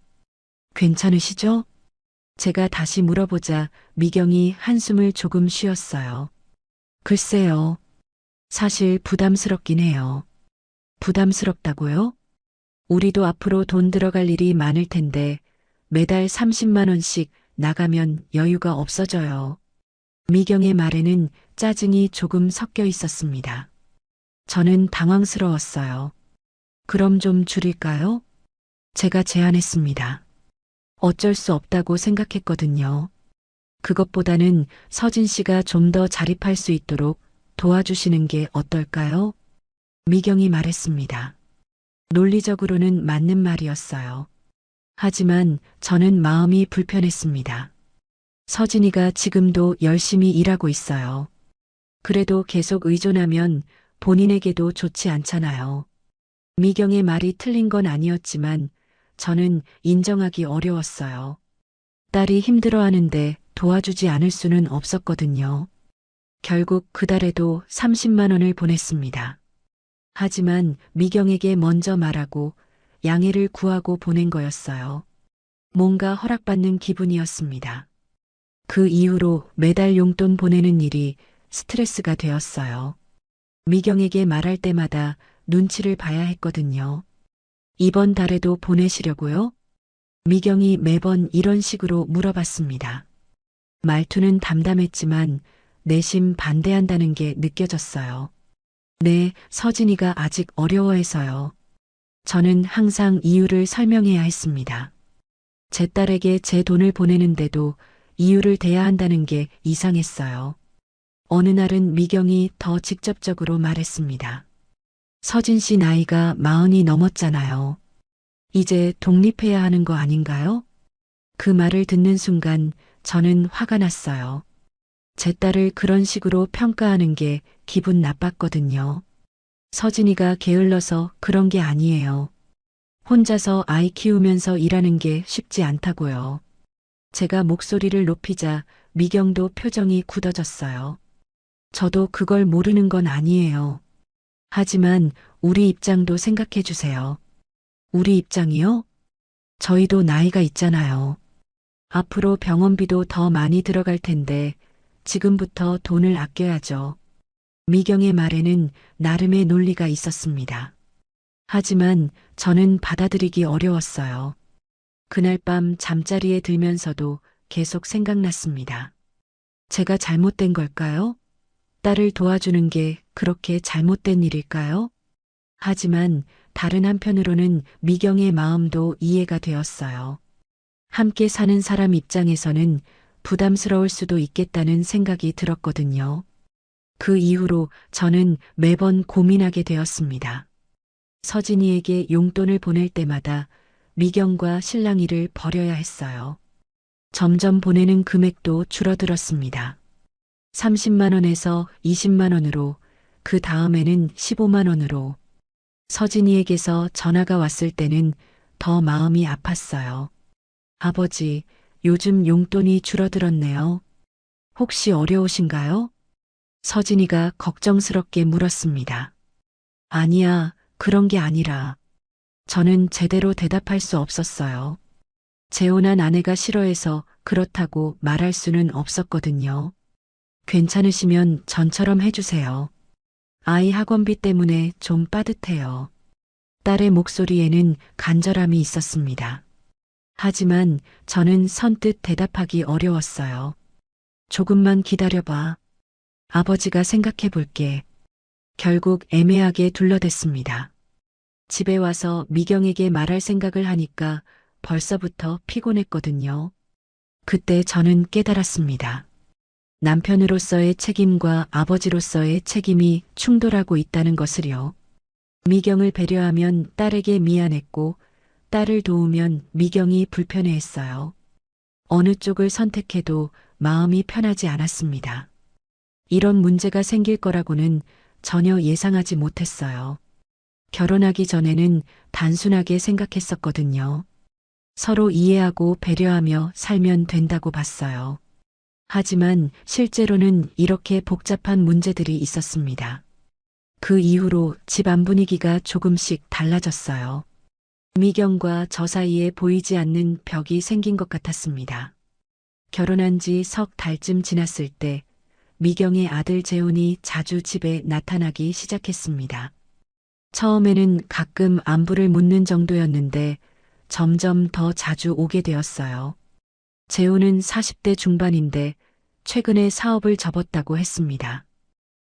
괜찮으시죠? 제가 다시 물어보자 미경이 한숨을 조금 쉬었어요. 글쎄요. 사실 부담스럽긴 해요. 부담스럽다고요? 우리도 앞으로 돈 들어갈 일이 많을 텐데 매달 30만 원씩 나가면 여유가 없어져요. 미경의 말에는 짜증이 조금 섞여 있었습니다. 저는 당황스러웠어요. 그럼 좀 줄일까요? 제가 제안했습니다. 어쩔 수 없다고 생각했거든요. 그것보다는 서진 씨가 좀 더 자립할 수 있도록 도와주시는 게 어떨까요? 미경이 말했습니다. 논리적으로는 맞는 말이었어요. 하지만 저는 마음이 불편했습니다. 서진이가 지금도 열심히 일하고 있어요. 그래도 계속 의존하면 본인에게도 좋지 않잖아요. 미경의 말이 틀린 건 아니었지만 저는 인정하기 어려웠어요. 딸이 힘들어하는데 도와주지 않을 수는 없었거든요. 결국 그달에도 30만 원을 보냈습니다. 하지만 미경에게 먼저 말하고 양해를 구하고 보낸 거였어요. 뭔가 허락받는 기분이었습니다. 그 이후로 매달 용돈 보내는 일이 스트레스가 되었어요. 미경에게 말할 때마다 눈치를 봐야 했거든요. 이번 달에도 보내시려고요? 미경이 매번 이런 식으로 물어봤습니다. 말투는 담담했지만 내심 반대한다는 게 느껴졌어요. 네, 서진이가 아직 어려워해서요. 저는 항상 이유를 설명해야 했습니다. 제 딸에게 제 돈을 보내는데도 이유를 대야 한다는 게 이상했어요. 어느 날은 미경이 더 직접적으로 말했습니다. 서진 씨 나이가 40이 넘었잖아요. 이제 독립해야 하는 거 아닌가요? 그 말을 듣는 순간 저는 화가 났어요. 제 딸을 그런 식으로 평가하는 게 기분 나빴거든요. 서진이가 게을러서 그런 게 아니에요. 혼자서 아이 키우면서 일하는 게 쉽지 않다고요. 제가 목소리를 높이자 미경도 표정이 굳어졌어요. 저도 그걸 모르는 건 아니에요. 하지만 우리 입장도 생각해 주세요. 우리 입장이요? 저희도 나이가 있잖아요. 앞으로 병원비도 더 많이 들어갈 텐데 지금부터 돈을 아껴야죠. 미경의 말에는 나름의 논리가 있었습니다. 하지만 저는 받아들이기 어려웠어요. 그날 밤 잠자리에 들면서도 계속 생각났습니다. 제가 잘못된 걸까요? 딸을 도와주는 게 그렇게 잘못된 일일까요? 하지만 다른 한편으로는 미경의 마음도 이해가 되었어요. 함께 사는 사람 입장에서는 부담스러울 수도 있겠다는 생각이 들었거든요. 그 이후로 저는 매번 고민하게 되었습니다. 서진이에게 용돈을 보낼 때마다 미경과 실랑이를 벌여야 했어요. 점점 보내는 금액도 줄어들었습니다. 30만 원에서 20만 원으로, 그 다음에는 15만 원으로. 서진이에게서 전화가 왔을 때는 더 마음이 아팠어요. 아버지, 요즘 용돈이 줄어들었네요. 혹시 어려우신가요? 서진이가 걱정스럽게 물었습니다. 아니야, 그런 게 아니라. 저는 제대로 대답할 수 없었어요. 재혼한 아내가 싫어해서 그렇다고 말할 수는 없었거든요. 괜찮으시면 전처럼 해주세요. 아이 학원비 때문에 좀 빠듯해요. 딸의 목소리에는 간절함이 있었습니다. 하지만 저는 선뜻 대답하기 어려웠어요. 조금만 기다려봐. 아버지가 생각해 볼게. 결국 애매하게 둘러댔습니다. 집에 와서 미경에게 말할 생각을 하니까 벌써부터 피곤했거든요. 그때 저는 깨달았습니다. 남편으로서의 책임과 아버지로서의 책임이 충돌하고 있다는 것을요. 미경을 배려하면 딸에게 미안했고, 딸을 도우면 미경이 불편해했어요. 어느 쪽을 선택해도 마음이 편하지 않았습니다. 이런 문제가 생길 거라고는 전혀 예상하지 못했어요. 결혼하기 전에는 단순하게 생각했었거든요. 서로 이해하고 배려하며 살면 된다고 봤어요. 하지만 실제로는 이렇게 복잡한 문제들이 있었습니다. 그 이후로 집안 분위기가 조금씩 달라졌어요. 미경과 저 사이에 보이지 않는 벽이 생긴 것 같았습니다. 결혼한 지 석 달쯤 지났을 때 미경의 아들 재훈이 자주 집에 나타나기 시작했습니다. 처음에는 가끔 안부를 묻는 정도였는데 점점 더 자주 오게 되었어요. 재훈은 40대 중반인데 최근에 사업을 접었다고 했습니다.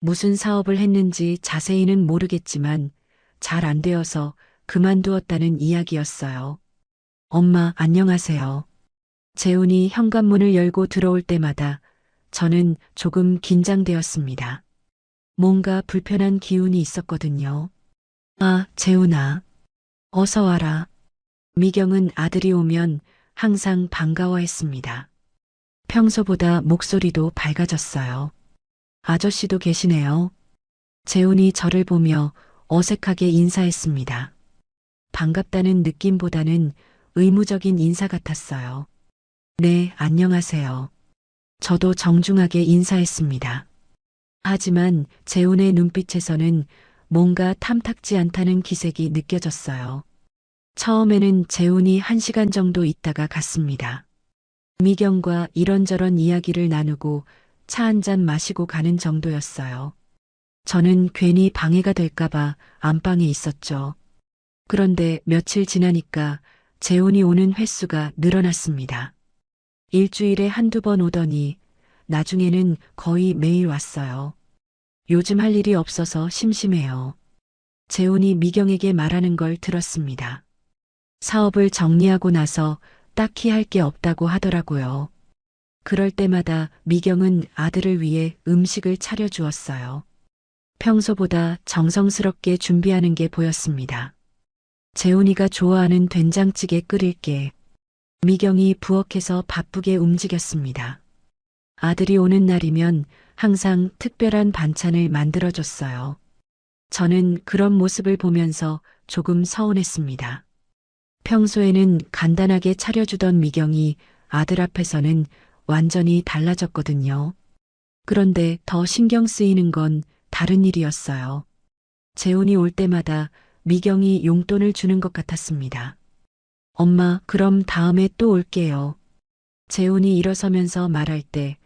무슨 사업을 했는지 자세히는 모르겠지만 잘 안 되어서 그만두었다는 이야기였어요. 엄마, 안녕하세요. 재훈이 현관문을 열고 들어올 때마다 저는 조금 긴장되었습니다. 뭔가 불편한 기운이 있었거든요. 아, 재훈아. 어서 와라. 미경은 아들이 오면 항상 반가워했습니다. 평소보다 목소리도 밝아졌어요. 아저씨도 계시네요. 재훈이 저를 보며 어색하게 인사했습니다. 반갑다는 느낌보다는 의무적인 인사 같았어요. 네, 안녕하세요. 저도 정중하게 인사했습니다. 하지만 재훈의 눈빛에서는 뭔가 탐탁지 않다는 기색이 느껴졌어요. 처음에는 재훈이 1시간 정도 있다가 갔습니다. 미경과 이런저런 이야기를 나누고 차 한 잔 마시고 가는 정도였어요. 저는 괜히 방해가 될까봐 안방에 있었죠. 그런데 며칠 지나니까 재훈이 오는 횟수가 늘어났습니다. 일주일에 한두 번 오더니 나중에는 거의 매일 왔어요. 요즘 할 일이 없어서 심심해요. 재훈이 미경에게 말하는 걸 들었습니다. 사업을 정리하고 나서 딱히 할 게 없다고 하더라고요. 그럴 때마다 미경은 아들을 위해 음식을 차려주었어요. 평소보다 정성스럽게 준비하는 게 보였습니다. 재훈이가 좋아하는 된장찌개 끓일게. 미경이 부엌에서 바쁘게 움직였습니다. 아들이 오는 날이면 항상 특별한 반찬을 만들어줬어요. 저는 그런 모습을 보면서 조금 서운했습니다. 평소에는 간단하게 차려주던 미경이 아들 앞에서는 완전히 달라졌거든요. 그런데 더 신경 쓰이는 건 다른 일이었어요. 재훈이 올 때마다 미경이 용돈을 주는 것 같았습니다. 엄마, 그럼 다음에 또 올게요. 재훈이 일어서면서 말할 때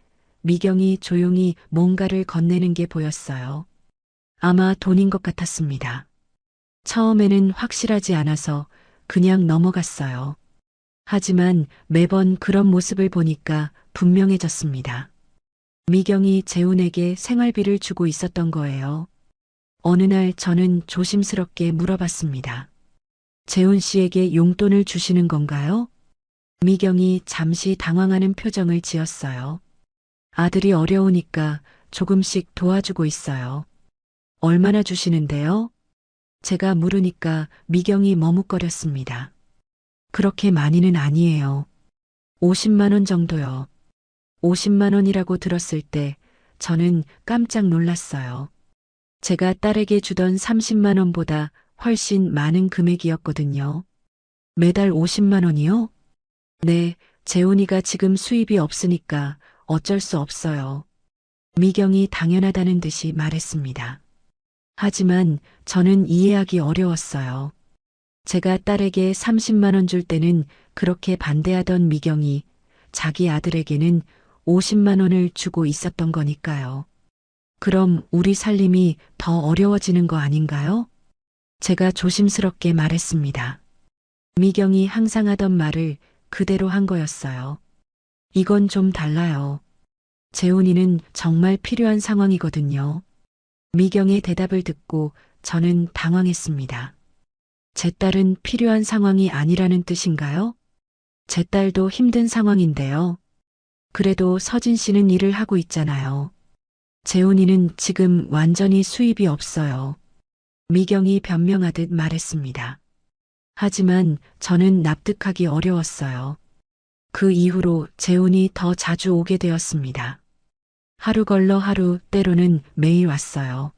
미경이 조용히 뭔가를 건네는 게 보였어요. 아마 돈인 것 같았습니다. 처음에는 확실하지 않아서 그냥 넘어갔어요. 하지만 매번 그런 모습을 보니까 분명해졌습니다. 미경이 재훈에게 생활비를 주고 있었던 거예요. 어느 날 저는 조심스럽게 물어봤습니다. 재훈 씨에게 용돈을 주시는 건가요? 미경이 잠시 당황하는 표정을 지었어요. 아들이 어려우니까 조금씩 도와주고 있어요. 얼마나 주시는데요? 제가 물으니까 미경이 머뭇거렸습니다. 그렇게 많이는 아니에요. 50만 원 정도요. 50만 원이라고 들었을 때 저는 깜짝 놀랐어요. 제가 딸에게 주던 30만 원보다 훨씬 많은 금액이었거든요. 매달 50만 원이요? 네, 재훈이가 지금 수입이 없으니까 어쩔 수 없어요. 미경이 당연하다는 듯이 말했습니다. 하지만 저는 이해하기 어려웠어요. 제가 딸에게 30만 원 줄 때는 그렇게 반대하던 미경이 자기 아들에게는 50만 원을 주고 있었던 거니까요. 그럼 우리 살림이 더 어려워지는 거 아닌가요? 제가 조심스럽게 말했습니다. 미경이 항상 하던 말을 그대로 한 거였어요. 이건 좀 달라요. 재훈이는 정말 필요한 상황이거든요. 미경의 대답을 듣고 저는 당황했습니다. 제 딸은 필요한 상황이 아니라는 뜻인가요? 제 딸도 힘든 상황인데요. 그래도 서진 씨는 일을 하고 있잖아요. 재훈이는 지금 완전히 수입이 없어요. 미경이 변명하듯 말했습니다. 하지만 저는 납득하기 어려웠어요. 그 이후로 재훈이 더 자주 오게 되었습니다. 하루 걸러 하루, 때로는 매일 왔어요.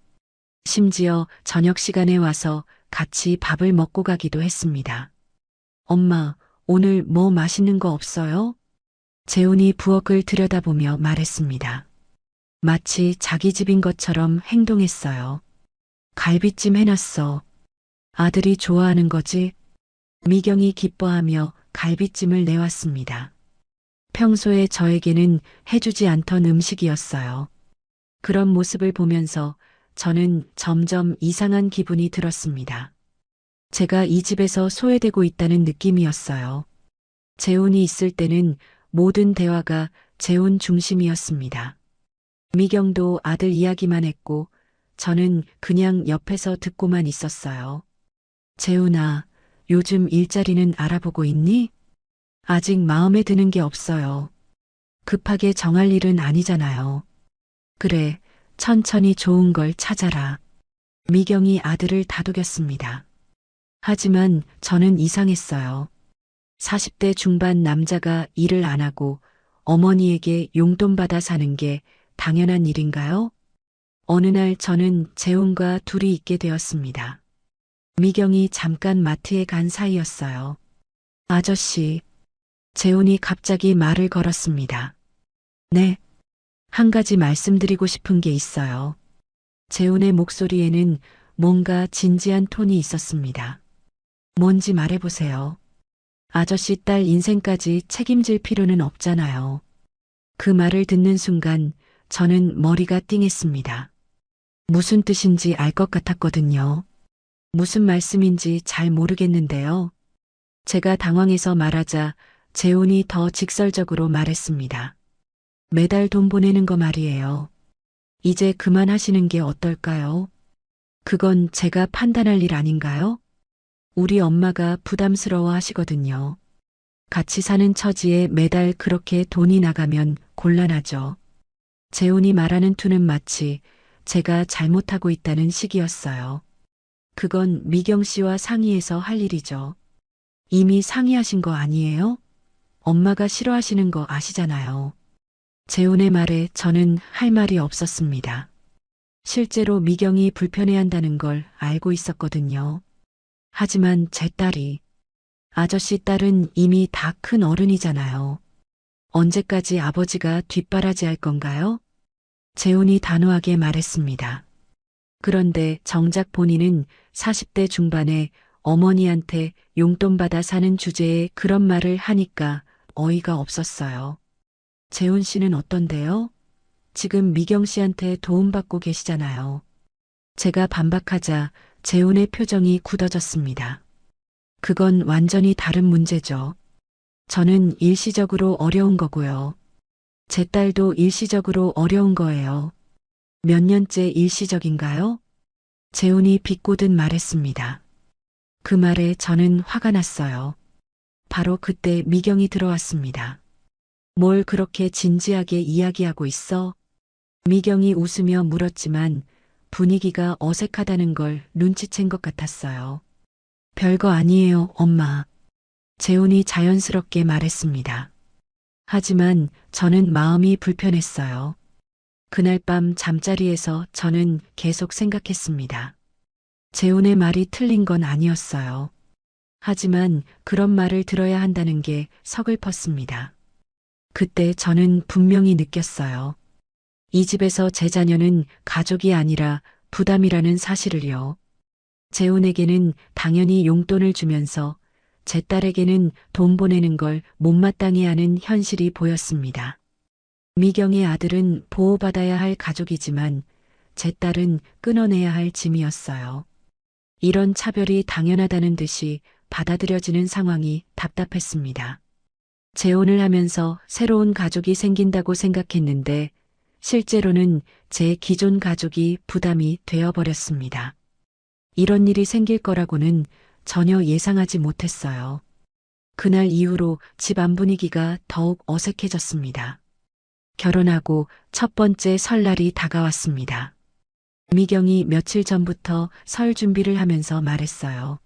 심지어 저녁 시간에 와서 같이 밥을 먹고 가기도 했습니다. 엄마, 오늘 뭐 맛있는 거 없어요? 재훈이 부엌을 들여다보며 말했습니다. 마치 자기 집인 것처럼 행동했어요. 갈비찜 해놨어. 아들이 좋아하는 거지? 미경이 기뻐하며 갈비찜을 내왔습니다. 평소에 저에게는 해주지 않던 음식이었어요. 그런 모습을 보면서 저는 점점 이상한 기분이 들었습니다. 제가 이 집에서 소외되고 있다는 느낌이었어요. 재훈이 있을 때는 모든 대화가 재훈 중심이었습니다. 미경도 아들 이야기만 했고 저는 그냥 옆에서 듣고만 있었어요. 재훈아, 요즘 일자리는 알아보고 있니? 아직 마음에 드는 게 없어요. 급하게 정할 일은 아니잖아요. 그래, 천천히 좋은 걸 찾아라. 미경이 아들을 다독였습니다. 하지만 저는 이상했어요. 40대 중반 남자가 일을 안 하고 어머니에게 용돈 받아 사는 게 당연한 일인가요? 어느 날 저는 재훈과 둘이 있게 되었습니다. 미경이 잠깐 마트에 간 사이였어요. 아저씨, 재훈이 갑자기 말을 걸었습니다. 네, 한 가지 말씀드리고 싶은 게 있어요. 재훈의 목소리에는 뭔가 진지한 톤이 있었습니다. 뭔지 말해보세요. 아저씨 딸 인생까지 책임질 필요는 없잖아요. 그 말을 듣는 순간 저는 머리가 띵했습니다. 무슨 뜻인지 알 것 같았거든요. 무슨 말씀인지 잘 모르겠는데요. 제가 당황해서 말하자 재훈이 더 직설적으로 말했습니다. 매달 돈 보내는 거 말이에요. 이제 그만하시는 게 어떨까요? 그건 제가 판단할 일 아닌가요? 우리 엄마가 부담스러워 하시거든요. 같이 사는 처지에 매달 그렇게 돈이 나가면 곤란하죠. 재훈이 말하는 투는 마치 제가 잘못하고 있다는 식이었어요. 그건 미경 씨와 상의해서 할 일이죠. 이미 상의하신 거 아니에요? 엄마가 싫어하시는 거 아시잖아요. 재훈의 말에 저는 할 말이 없었습니다. 실제로 미경이 불편해한다는 걸 알고 있었거든요. 하지만 제 딸이, 아저씨 딸은 이미 다 큰 어른이잖아요. 언제까지 아버지가 뒷바라지할 건가요? 재훈이 단호하게 말했습니다. 그런데 정작 본인은 40대 중반에 어머니한테 용돈 받아 사는 주제에 그런 말을 하니까 어이가 없었어요. 재훈 씨는 어떤데요? 지금 미경 씨한테 도움받고 계시잖아요. 제가 반박하자 재훈의 표정이 굳어졌습니다. 그건 완전히 다른 문제죠. 저는 일시적으로 어려운 거고요. 제 딸도 일시적으로 어려운 거예요. 몇 년째 일시적인가요? 재훈이 비꼬듯 말했습니다. 그 말에 저는 화가 났어요. 바로 그때 미경이 들어왔습니다. 뭘 그렇게 진지하게 이야기하고 있어? 미경이 웃으며 물었지만 분위기가 어색하다는 걸 눈치챈 것 같았어요. 별거 아니에요, 엄마. 재훈이 자연스럽게 말했습니다. 하지만 저는 마음이 불편했어요. 그날 밤 잠자리에서 저는 계속 생각했습니다. 재훈의 말이 틀린 건 아니었어요. 하지만 그런 말을 들어야 한다는 게 서글펐습니다. 그때 저는 분명히 느꼈어요. 이 집에서 제 자녀는 가족이 아니라 부담이라는 사실을요. 재훈에게는 당연히 용돈을 주면서 제 딸에게는 돈 보내는 걸 못마땅해 하는 현실이 보였습니다. 미경의 아들은 보호받아야 할 가족이지만 제 딸은 끊어내야 할 짐이었어요. 이런 차별이 당연하다는 듯이 받아들여지는 상황이 답답했습니다. 재혼을 하면서 새로운 가족이 생긴다고 생각했는데 실제로는 제 기존 가족이 부담이 되어버렸습니다. 이런 일이 생길 거라고는 전혀 예상하지 못했어요. 그날 이후로 집안 분위기가 더욱 어색해졌습니다. 결혼하고 첫 번째 설날이 다가왔습니다. 미경이 며칠 전부터 설 준비를 하면서 말했어요.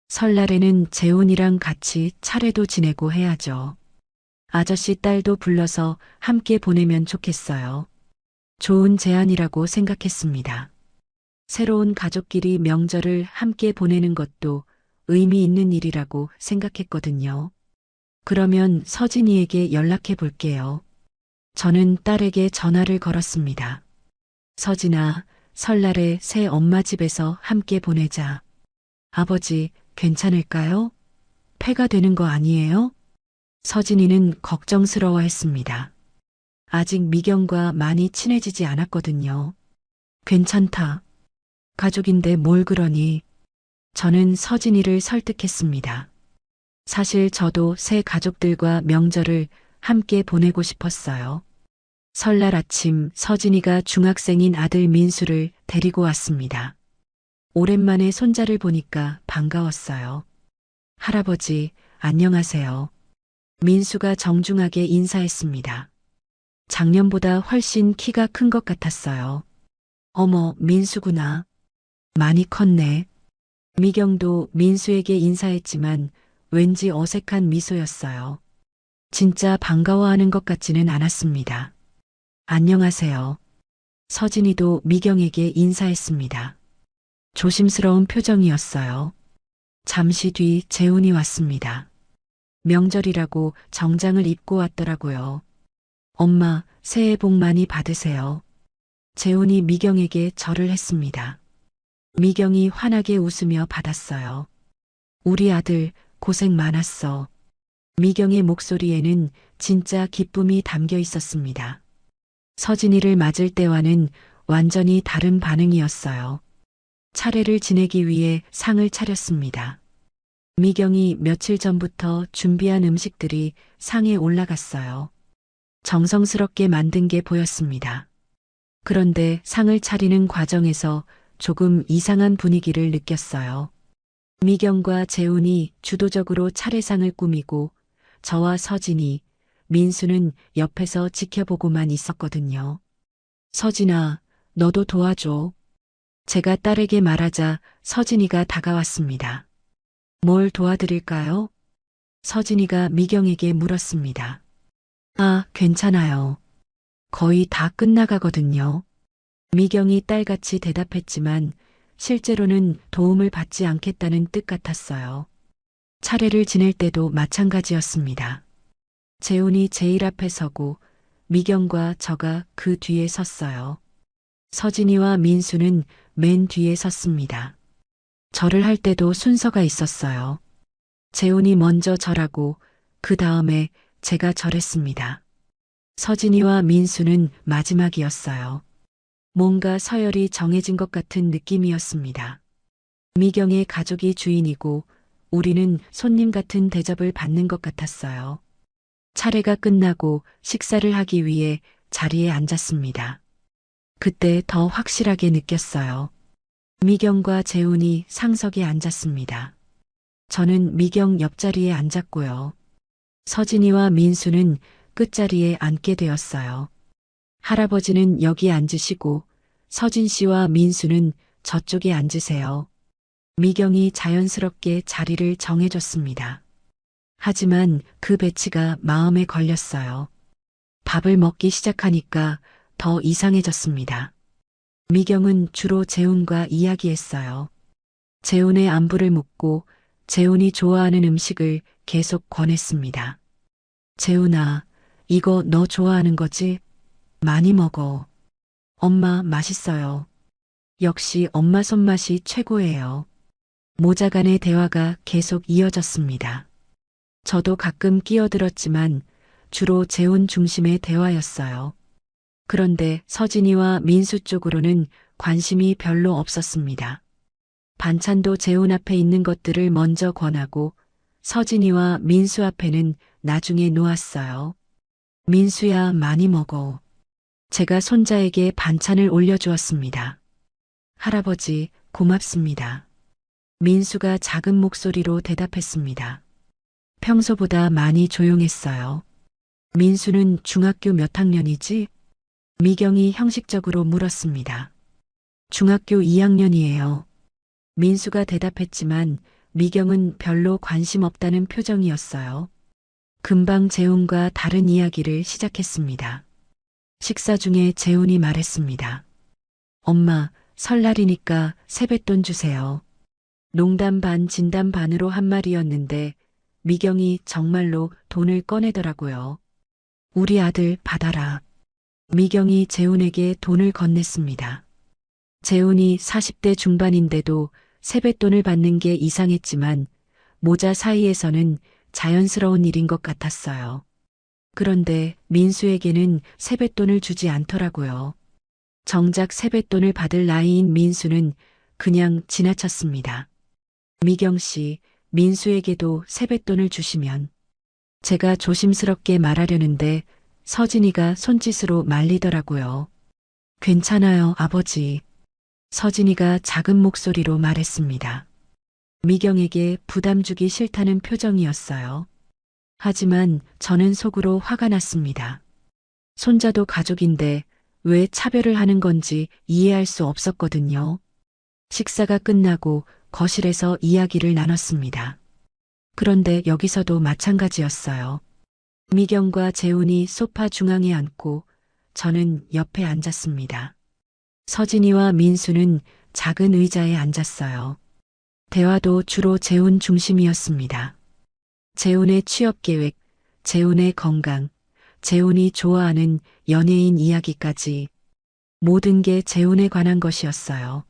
설날에는 재훈이랑 같이 차례도 지내고 해야죠. 아저씨 딸도 불러서 함께 보내면 좋겠어요. 좋은 제안이라고 생각했습니다. 새로운 가족끼리 명절을 함께 보내는 것도 의미 있는 일이라고 생각했거든요. 그러면 서진이에게 연락해 볼게요. 저는 딸에게 전화를 걸었습니다. 서진아, 설날에 새 엄마 집에서 함께 보내자. 아버지, 괜찮을까요? 폐가 되는 거 아니에요? 서진이는 걱정스러워 했습니다. 아직 미경과 많이 친해지지 않았거든요. 괜찮다. 가족인데 뭘 그러니? 저는 서진이를 설득했습니다. 사실 저도 새 가족들과 명절을 함께 보내고 싶었어요. 설날 아침 서진이가 중학생인 아들 민수를 데리고 왔습니다. 오랜만에 손자를 보니까 반가웠어요. 할아버지, 안녕하세요. 민수가 정중하게 인사했습니다. 작년보다 훨씬 키가 큰 것 같았어요. 어머, 민수구나. 많이 컸네. 미경도 민수에게 인사했지만 왠지 어색한 미소였어요. 진짜 반가워하는 것 같지는 않았습니다. 안녕하세요. 서진이도 미경에게 인사했습니다. 조심스러운 표정이었어요. 잠시 뒤 재훈이 왔습니다. 명절이라고 정장을 입고 왔더라고요. 엄마, 새해 복 많이 받으세요. 재훈이 미경에게 절을 했습니다. 미경이 환하게 웃으며 받았어요. 우리 아들 고생 많았어. 미경의 목소리에는 진짜 기쁨이 담겨 있었습니다. 서진이를 맞을 때와는 완전히 다른 반응이었어요. 차례를 지내기 위해 상을 차렸습니다. 미경이 며칠 전부터 준비한 음식들이 상에 올라갔어요. 정성스럽게 만든 게 보였습니다. 그런데 상을 차리는 과정에서 조금 이상한 분위기를 느꼈어요. 미경과 재훈이 주도적으로 차례상을 꾸미고 저와 서진이, 민수는 옆에서 지켜보고만 있었거든요. 서진아, 너도 도와줘. 제가 딸에게 말하자 서진이가 다가왔습니다. 뭘 도와드릴까요? 서진이가 미경에게 물었습니다. 아, 괜찮아요. 거의 다 끝나가거든요. 미경이 딸같이 대답했지만 실제로는 도움을 받지 않겠다는 뜻 같았어요. 차례를 지낼 때도 마찬가지였습니다. 재훈이 제일 앞에 서고 미경과 저가 그 뒤에 섰어요. 서진이와 민수는 맨 뒤에 섰습니다. 절을 할 때도 순서가 있었어요. 재훈이 먼저 절하고 그 다음에 제가 절했습니다. 서진이와 민수는 마지막이었어요. 뭔가 서열이 정해진 것 같은 느낌이었습니다. 미경의 가족이 주인이고 우리는 손님 같은 대접을 받는 것 같았어요. 차례가 끝나고 식사를 하기 위해 자리에 앉았습니다. 그때 더 확실하게 느꼈어요. 미경과 재훈이 상석에 앉았습니다. 저는 미경 옆자리에 앉았고요. 서진이와 민수는 끝자리에 앉게 되었어요. 할아버지는 여기 앉으시고 서진 씨와 민수는 저쪽에 앉으세요. 미경이 자연스럽게 자리를 정해줬습니다. 하지만 그 배치가 마음에 걸렸어요. 밥을 먹기 시작하니까 더 이상해졌습니다. 미경은 주로 재훈과 이야기했어요. 재훈의 안부를 묻고 재훈이 좋아하는 음식을 계속 권했습니다. 재훈아, 이거 너 좋아하는 거지? 많이 먹어. 엄마 맛있어요. 역시 엄마 손맛이 최고예요. 모자 간의 대화가 계속 이어졌습니다. 저도 가끔 끼어들었지만 주로 재훈 중심의 대화였어요. 그런데 서진이와 민수 쪽으로는 관심이 별로 없었습니다. 반찬도 재훈 앞에 있는 것들을 먼저 권하고 서진이와 민수 앞에는 나중에 놓았어요. 민수야, 많이 먹어. 제가 손자에게 반찬을 올려주었습니다. 할아버지, 고맙습니다. 민수가 작은 목소리로 대답했습니다. 평소보다 많이 조용했어요. 민수는 중학교 몇 학년이지? 미경이 형식적으로 물었습니다. 중학교 2학년이에요. 민수가 대답했지만 미경은 별로 관심 없다는 표정이었어요. 금방 재훈과 다른 이야기를 시작했습니다. 식사 중에 재훈이 말했습니다. 엄마, 설날이니까 세뱃돈 주세요. 농담 반 진담 반으로 한 말이었는데 미경이 정말로 돈을 꺼내더라고요. 우리 아들 받아라. 미경이 재훈에게 돈을 건넸습니다. 재훈이 40대 중반인데도 세뱃돈을 받는 게 이상했지만 모자 사이에서는 자연스러운 일인 것 같았어요. 그런데 민수에게는 세뱃돈을 주지 않더라고요. 정작 세뱃돈을 받을 나이인 민수는 그냥 지나쳤습니다. 미경 씨, 민수에게도 세뱃돈을 주시면. 제가 조심스럽게 말하려는데 서진이가 손짓으로 말리더라고요. 괜찮아요, 아버지. 서진이가 작은 목소리로 말했습니다. 미경에게 부담 주기 싫다는 표정이었어요. 하지만 저는 속으로 화가 났습니다. 손자도 가족인데 왜 차별을 하는 건지 이해할 수 없었거든요. 식사가 끝나고 거실에서 이야기를 나눴습니다. 그런데 여기서도 마찬가지였어요. 미경과 재훈이 소파 중앙에 앉고 저는 옆에 앉았습니다. 서진이와 민수는 작은 의자에 앉았어요. 대화도 주로 재훈 중심이었습니다. 재훈의 취업 계획, 재훈의 건강, 재훈이 좋아하는 연예인 이야기까지 모든 게 재훈에 관한 것이었어요.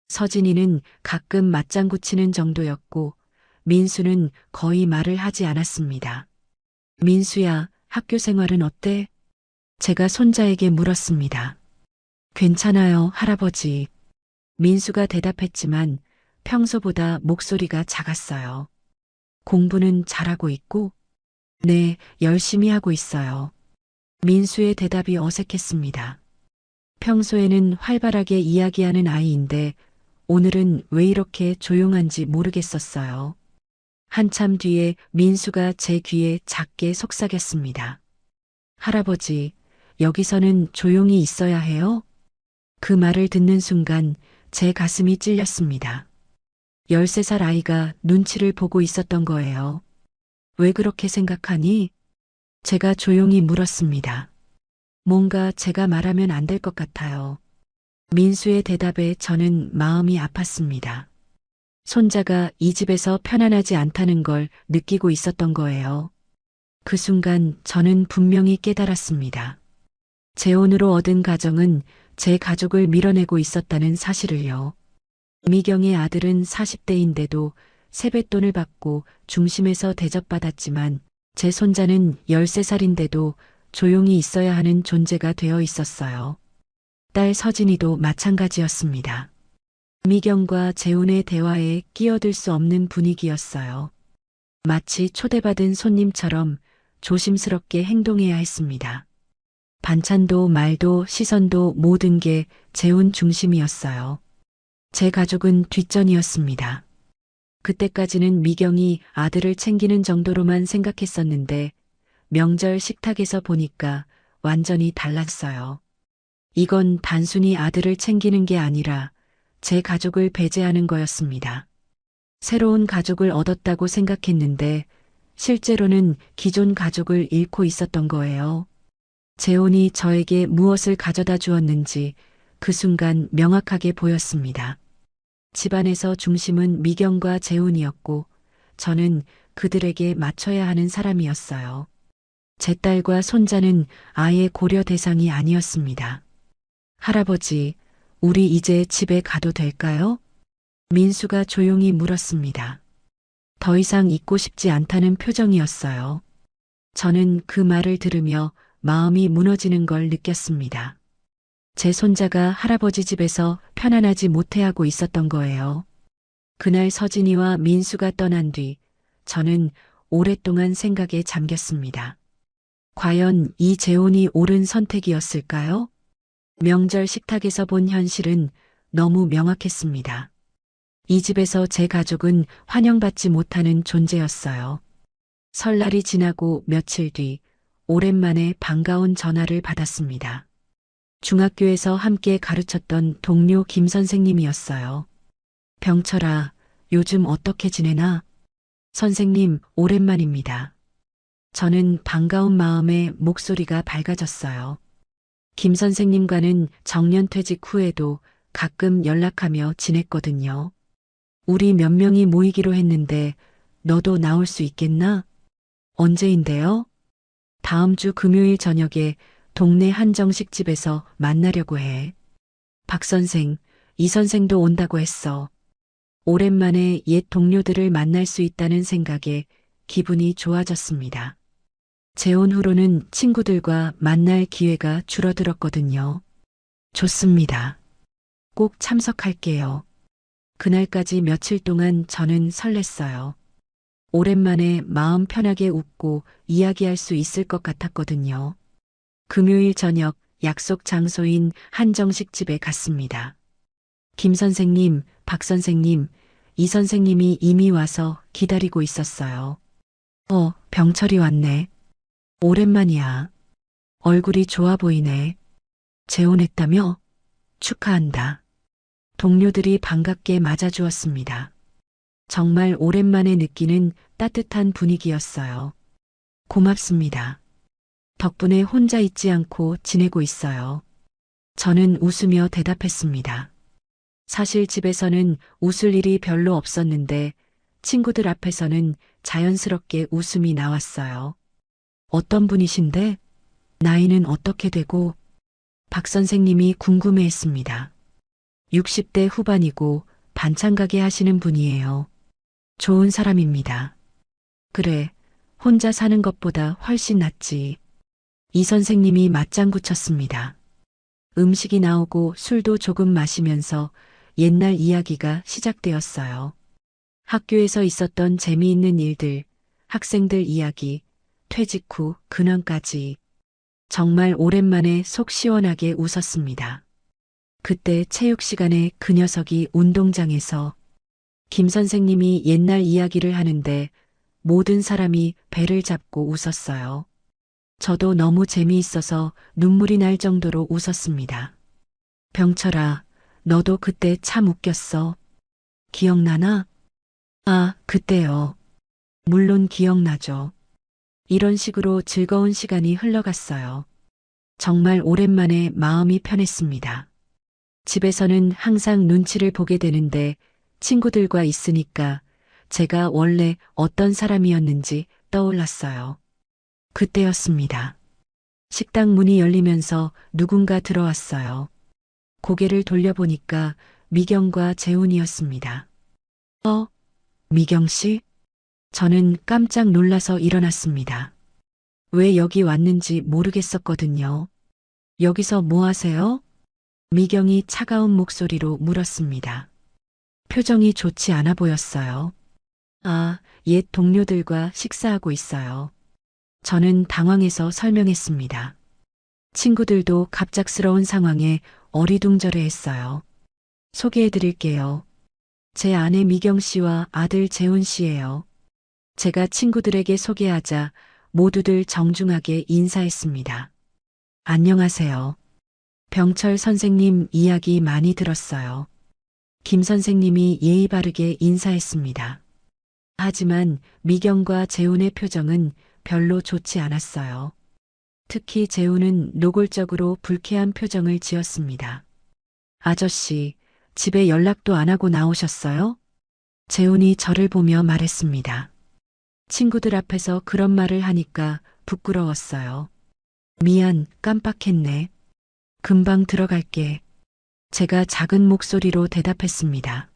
서진이는 가끔 맞장구 치는 정도였고 민수는 거의 말을 하지 않았습니다. 민수야, 학교 생활은 어때? 제가 손자에게 물었습니다. 괜찮아요, 할아버지. 민수가 대답했지만 평소보다 목소리가 작았어요. 공부는 잘하고 있고? 네, 열심히 하고 있어요. 민수의 대답이 어색했습니다. 평소에는 활발하게 이야기하는 아이인데 오늘은 왜 이렇게 조용한지 모르겠었어요. 한참 뒤에 민수가 제 귀에 작게 속삭였습니다. 할아버지, 여기서는 조용히 있어야 해요? 그 말을 듣는 순간 제 가슴이 찔렸습니다. 13살 아이가 눈치를 보고 있었던 거예요. 왜 그렇게 생각하니? 제가 조용히 물었습니다. 뭔가 제가 말하면 안 될 것 같아요. 민수의 대답에 저는 마음이 아팠습니다. 손자가 이 집에서 편안하지 않다는 걸 느끼고 있었던 거예요. 그 순간 저는 분명히 깨달았습니다. 재혼으로 얻은 가정은 제 가족을 밀어내고 있었다는 사실을요. 미경의 아들은 40대인데도 세뱃돈을 받고 중심에서 대접받았지만 제 손자는 13살인데도 조용히 있어야 하는 존재가 되어 있었어요. 딸 서진이도 마찬가지였습니다. 미경과 재훈의 대화에 끼어들 수 없는 분위기였어요. 마치 초대받은 손님처럼 조심스럽게 행동해야 했습니다. 반찬도 말도 시선도 모든 게 재훈 중심이었어요. 제 가족은 뒷전이었습니다. 그때까지는 미경이 아들을 챙기는 정도로만 생각했었는데 명절 식탁에서 보니까 완전히 달랐어요. 이건 단순히 아들을 챙기는 게 아니라 제 가족을 배제하는 거였습니다. 새로운 가족을 얻었다고 생각했는데 실제로는 기존 가족을 잃고 있었던 거예요. 재혼이 저에게 무엇을 가져다 주었는지 그 순간 명확하게 보였습니다. 집안에서 중심은 미경과 재훈이었고 저는 그들에게 맞춰야 하는 사람이었어요. 제 딸과 손자는 아예 고려 대상이 아니었습니다. 할아버지, 우리 이제 집에 가도 될까요? 민수가 조용히 물었습니다. 더 이상 있고 싶지 않다는 표정이었어요. 저는 그 말을 들으며 마음이 무너지는 걸 느꼈습니다. 제 손자가 할아버지 집에서 편안하지 못해하고 있었던 거예요. 그날 서진이와 민수가 떠난 뒤 저는 오랫동안 생각에 잠겼습니다. 과연 이 재혼이 옳은 선택이었을까요? 명절 식탁에서 본 현실은 너무 명확했습니다. 이 집에서 제 가족은 환영받지 못하는 존재였어요. 설날이 지나고 며칠 뒤 오랜만에 반가운 전화를 받았습니다. 중학교에서 함께 가르쳤던 동료 김 선생님이었어요. 병철아, 요즘 어떻게 지내나? 선생님, 오랜만입니다. 저는 반가운 마음에 목소리가 밝아졌어요. 김 선생님과는 정년퇴직 후에도 가끔 연락하며 지냈거든요. 우리 몇 명이 모이기로 했는데 너도 나올 수 있겠나? 언제인데요? 다음 주 금요일 저녁에 동네 한정식집에서 만나려고 해. 박 선생, 이 선생도 온다고 했어. 오랜만에 옛 동료들을 만날 수 있다는 생각에 기분이 좋아졌습니다. 재혼 후로는 친구들과 만날 기회가 줄어들었거든요. 좋습니다. 꼭 참석할게요. 그날까지 며칠 동안 저는 설렜어요. 오랜만에 마음 편하게 웃고 이야기할 수 있을 것 같았거든요. 금요일 저녁 약속 장소인 한정식 집에 갔습니다. 김 선생님, 박 선생님, 이 선생님이 이미 와서 기다리고 있었어요. 병철이 왔네. 오랜만이야. 얼굴이 좋아 보이네. 재혼했다며? 축하한다. 동료들이 반갑게 맞아주었습니다. 정말 오랜만에 느끼는 따뜻한 분위기였어요. 고맙습니다. 덕분에 혼자 있지 않고 지내고 있어요. 저는 웃으며 대답했습니다. 사실 집에서는 웃을 일이 별로 없었는데 친구들 앞에서는 자연스럽게 웃음이 나왔어요. 어떤 분이신데? 나이는 어떻게 되고? 박 선생님이 궁금해했습니다. 60대 후반이고 반찬 가게 하시는 분이에요. 좋은 사람입니다. 그래, 혼자 사는 것보다 훨씬 낫지. 이 선생님이 맞장구 쳤습니다. 음식이 나오고 술도 조금 마시면서 옛날 이야기가 시작되었어요. 학교에서 있었던 재미있는 일들, 학생들 이야기, 퇴직 후 근황까지 정말 오랜만에 속 시원하게 웃었습니다. 그때 체육 시간에 그 녀석이 운동장에서 김 선생님이 옛날 이야기를 하는데 모든 사람이 배를 잡고 웃었어요. 저도 너무 재미있어서 눈물이 날 정도로 웃었습니다. 병철아, 너도 그때 참 웃겼어. 기억나나? 아, 그때요. 물론 기억나죠. 이런 식으로 즐거운 시간이 흘러갔어요. 정말 오랜만에 마음이 편했습니다. 집에서는 항상 눈치를 보게 되는데 친구들과 있으니까 제가 원래 어떤 사람이었는지 떠올랐어요. 그때였습니다. 식당 문이 열리면서 누군가 들어왔어요. 고개를 돌려보니까 미경과 재훈이었습니다. 미경 씨? 저는 깜짝 놀라서 일어났습니다. 왜 여기 왔는지 모르겠었거든요. 여기서 뭐 하세요? 미경이 차가운 목소리로 물었습니다. 표정이 좋지 않아 보였어요. 옛 동료들과 식사하고 있어요. 저는 당황해서 설명했습니다. 친구들도 갑작스러운 상황에 어리둥절해 했어요. 소개해 드릴게요. 제 아내 미경 씨와 아들 재훈 씨예요. 제가 친구들에게 소개하자 모두들 정중하게 인사했습니다. 안녕하세요. 병철 선생님 이야기 많이 들었어요. 김 선생님이 예의 바르게 인사했습니다. 하지만 미경과 재훈의 표정은 별로 좋지 않았어요. 특히 재훈은 노골적으로 불쾌한 표정을 지었습니다. 아저씨, 집에 연락도 안 하고 나오셨어요? 재훈이 저를 보며 말했습니다. 친구들 앞에서 그런 말을 하니까 부끄러웠어요. 미안, 깜빡했네. 금방 들어갈게. 제가 작은 목소리로 대답했습니다.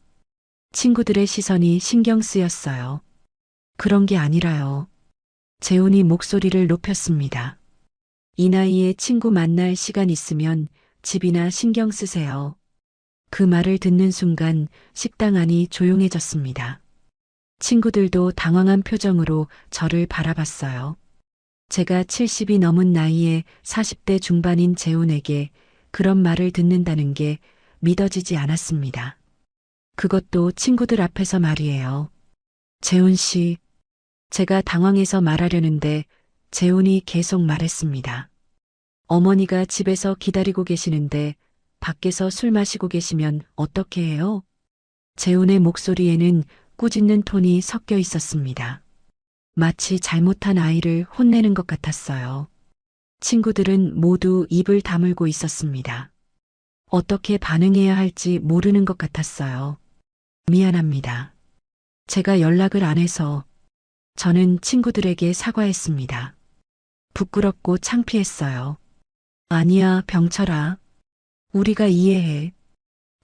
친구들의 시선이 신경 쓰였어요. 그런 게 아니라요. 재훈이 목소리를 높였습니다. 이 나이에 친구 만날 시간 있으면 집이나 신경 쓰세요. 그 말을 듣는 순간 식당 안이 조용해졌습니다. 친구들도 당황한 표정으로 저를 바라봤어요. 제가 70이 넘은 나이에 40대 중반인 재훈에게 그런 말을 듣는다는 게 믿어지지 않았습니다. 그것도 친구들 앞에서 말이에요. 재훈 씨, 제가 당황해서 말하려는데 재훈이 계속 말했습니다. 어머니가 집에서 기다리고 계시는데 밖에서 술 마시고 계시면 어떻게 해요? 재훈의 목소리에는 꾸짖는 톤이 섞여 있었습니다. 마치 잘못한 아이를 혼내는 것 같았어요. 친구들은 모두 입을 다물고 있었습니다. 어떻게 반응해야 할지 모르는 것 같았어요. 미안합니다. 제가 연락을 안 해서 저는 친구들에게 사과했습니다. 부끄럽고 창피했어요. 아니야, 병철아. 우리가 이해해.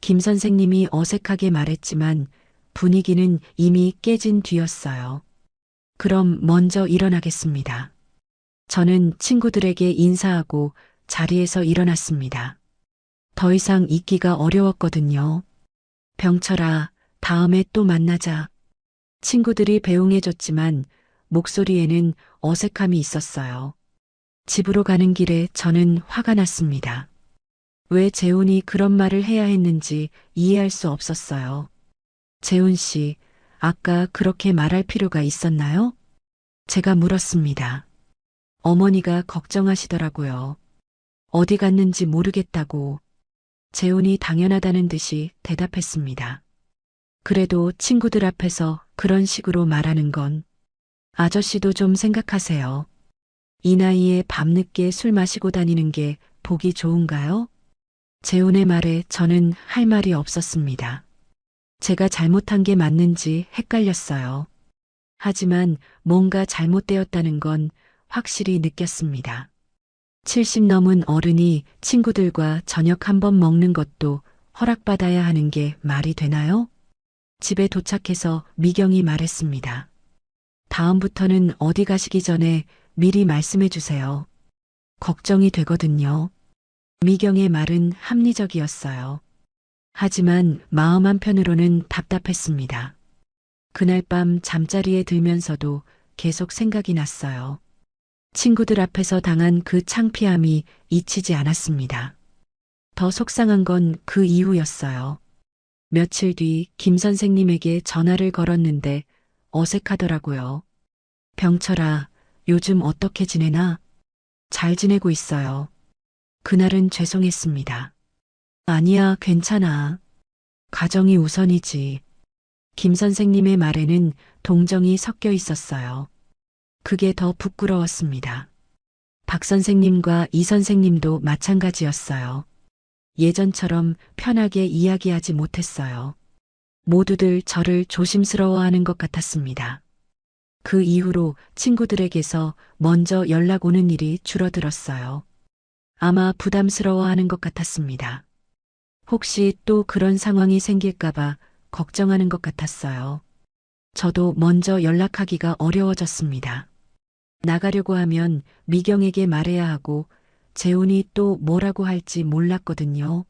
김 선생님이 어색하게 말했지만 분위기는 이미 깨진 뒤였어요. 그럼 먼저 일어나겠습니다. 저는 친구들에게 인사하고 자리에서 일어났습니다. 더 이상 있기가 어려웠거든요. 병철아, 다음에 또 만나자. 친구들이 배웅해줬지만 목소리에는 어색함이 있었어요. 집으로 가는 길에 저는 화가 났습니다. 왜 재훈이 그런 말을 해야 했는지 이해할 수 없었어요. 재훈 씨, 아까 그렇게 말할 필요가 있었나요? 제가 물었습니다. 어머니가 걱정하시더라고요. 어디 갔는지 모르겠다고. 재훈이 당연하다는 듯이 대답했습니다. 그래도 친구들 앞에서 그런 식으로 말하는 건 아저씨도 좀 생각하세요. 이 나이에 밤늦게 술 마시고 다니는 게 보기 좋은가요? 재훈의 말에 저는 할 말이 없었습니다. 제가 잘못한 게 맞는지 헷갈렸어요. 하지만 뭔가 잘못되었다는 건 확실히 느꼈습니다. 70 넘은 어른이 친구들과 저녁 한 번 먹는 것도 허락받아야 하는 게 말이 되나요? 집에 도착해서 미경이 말했습니다. 다음부터는 어디 가시기 전에 미리 말씀해 주세요. 걱정이 되거든요. 미경의 말은 합리적이었어요. 하지만 마음 한편으로는 답답했습니다. 그날 밤 잠자리에 들면서도 계속 생각이 났어요. 친구들 앞에서 당한 그 창피함이 잊히지 않았습니다. 더 속상한 건 그 이후였어요. 며칠 뒤 김 선생님에게 전화를 걸었는데 어색하더라고요. 병철아, 요즘 어떻게 지내나? 잘 지내고 있어요. 그날은 죄송했습니다. 아니야, 괜찮아. 가정이 우선이지. 김 선생님의 말에는 동정이 섞여 있었어요. 그게 더 부끄러웠습니다. 박 선생님과 이 선생님도 마찬가지였어요. 예전처럼 편하게 이야기하지 못했어요. 모두들 저를 조심스러워하는 것 같았습니다. 그 이후로 친구들에게서 먼저 연락 오는 일이 줄어들었어요. 아마 부담스러워하는 것 같았습니다. 혹시 또 그런 상황이 생길까봐 걱정하는 것 같았어요. 저도 먼저 연락하기가 어려워졌습니다. 나가려고 하면 미경에게 말해야 하고 재훈이 또 뭐라고 할지 몰랐거든요.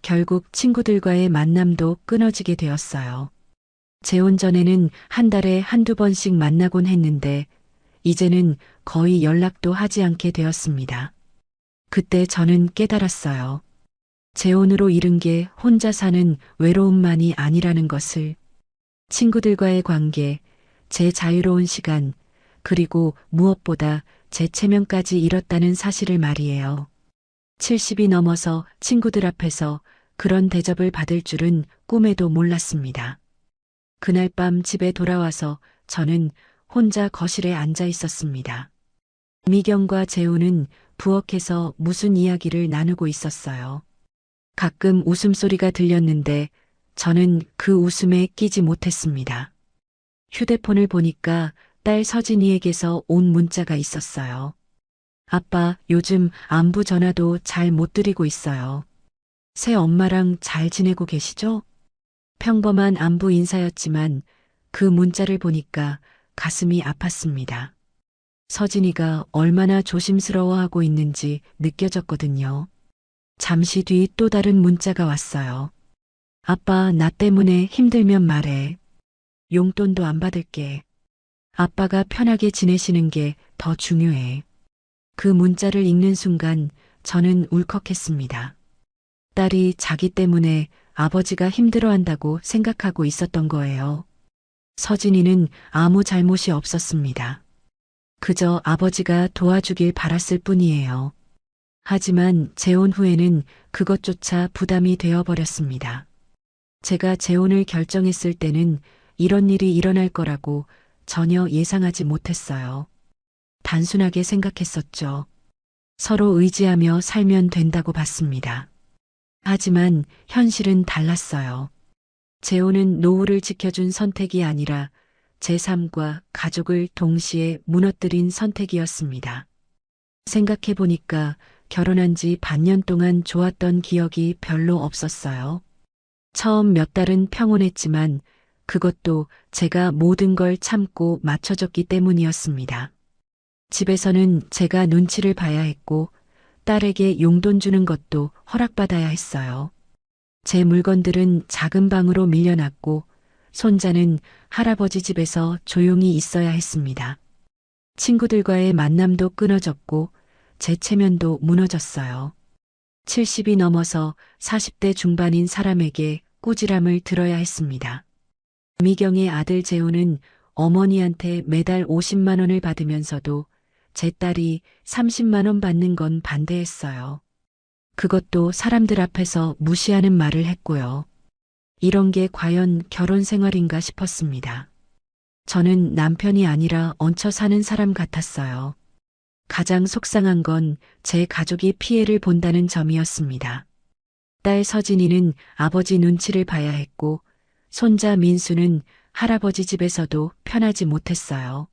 결국 친구들과의 만남도 끊어지게 되었어요. 재혼 전에는 한 달에 한두 번씩 만나곤 했는데 이제는 거의 연락도 하지 않게 되었습니다. 그때 저는 깨달았어요. 재혼으로 잃은 게 혼자 사는 외로움만이 아니라는 것을. 친구들과의 관계, 제 자유로운 시간, 그리고 무엇보다 제 체면까지 잃었다는 사실을 말이에요. 70이 넘어서 친구들 앞에서 그런 대접을 받을 줄은 꿈에도 몰랐습니다. 그날 밤 집에 돌아와서 저는 혼자 거실에 앉아 있었습니다. 미경과 재훈은 부엌에서 무슨 이야기를 나누고 있었어요. 가끔 웃음소리가 들렸는데 저는 그 웃음에 끼지 못했습니다. 휴대폰을 보니까 딸 서진이에게서 온 문자가 있었어요. 아빠, 요즘 안부 전화도 잘 못 드리고 있어요. 새 엄마랑 잘 지내고 계시죠? 평범한 안부 인사였지만 그 문자를 보니까 가슴이 아팠습니다. 서진이가 얼마나 조심스러워하고 있는지 느껴졌거든요. 잠시 뒤 또 다른 문자가 왔어요. 아빠, 나 때문에 힘들면 말해. 용돈도 안 받을게. 아빠가 편하게 지내시는 게 더 중요해. 그 문자를 읽는 순간 저는 울컥했습니다. 딸이 자기 때문에 아버지가 힘들어한다고 생각하고 있었던 거예요. 서진이는 아무 잘못이 없었습니다. 그저 아버지가 도와주길 바랐을 뿐이에요. 하지만 재혼 후에는 그것조차 부담이 되어버렸습니다. 제가 재혼을 결정했을 때는 이런 일이 일어날 거라고 전혀 예상하지 못했어요. 단순하게 생각했었죠. 서로 의지하며 살면 된다고 봤습니다. 하지만 현실은 달랐어요. 재혼은 노후를 지켜준 선택이 아니라 제 삶과 가족을 동시에 무너뜨린 선택이었습니다. 생각해보니까 결혼한 지 반년 동안 좋았던 기억이 별로 없었어요. 처음 몇 달은 평온했지만 그것도 제가 모든 걸 참고 맞춰줬기 때문이었습니다. 집에서는 제가 눈치를 봐야 했고 딸에게 용돈 주는 것도 허락받아야 했어요. 제 물건들은 작은 방으로 밀려났고 손자는 할아버지 집에서 조용히 있어야 했습니다. 친구들과의 만남도 끊어졌고 제 체면도 무너졌어요. 70이 넘어서 40대 중반인 사람에게 꾸지람을 들어야 했습니다. 미경의 아들 재훈은 어머니한테 매달 50만 원을 받으면서도 제 딸이 30만 원 받는 건 반대했어요. 그것도 사람들 앞에서 무시하는 말을 했고요. 이런 게 과연 결혼 생활인가 싶었습니다. 저는 남편이 아니라 얹혀 사는 사람 같았어요. 가장 속상한 건 제 가족이 피해를 본다는 점이었습니다. 딸 서진이는 아버지 눈치를 봐야 했고 손자 민수는 할아버지 집에서도 편하지 못했어요.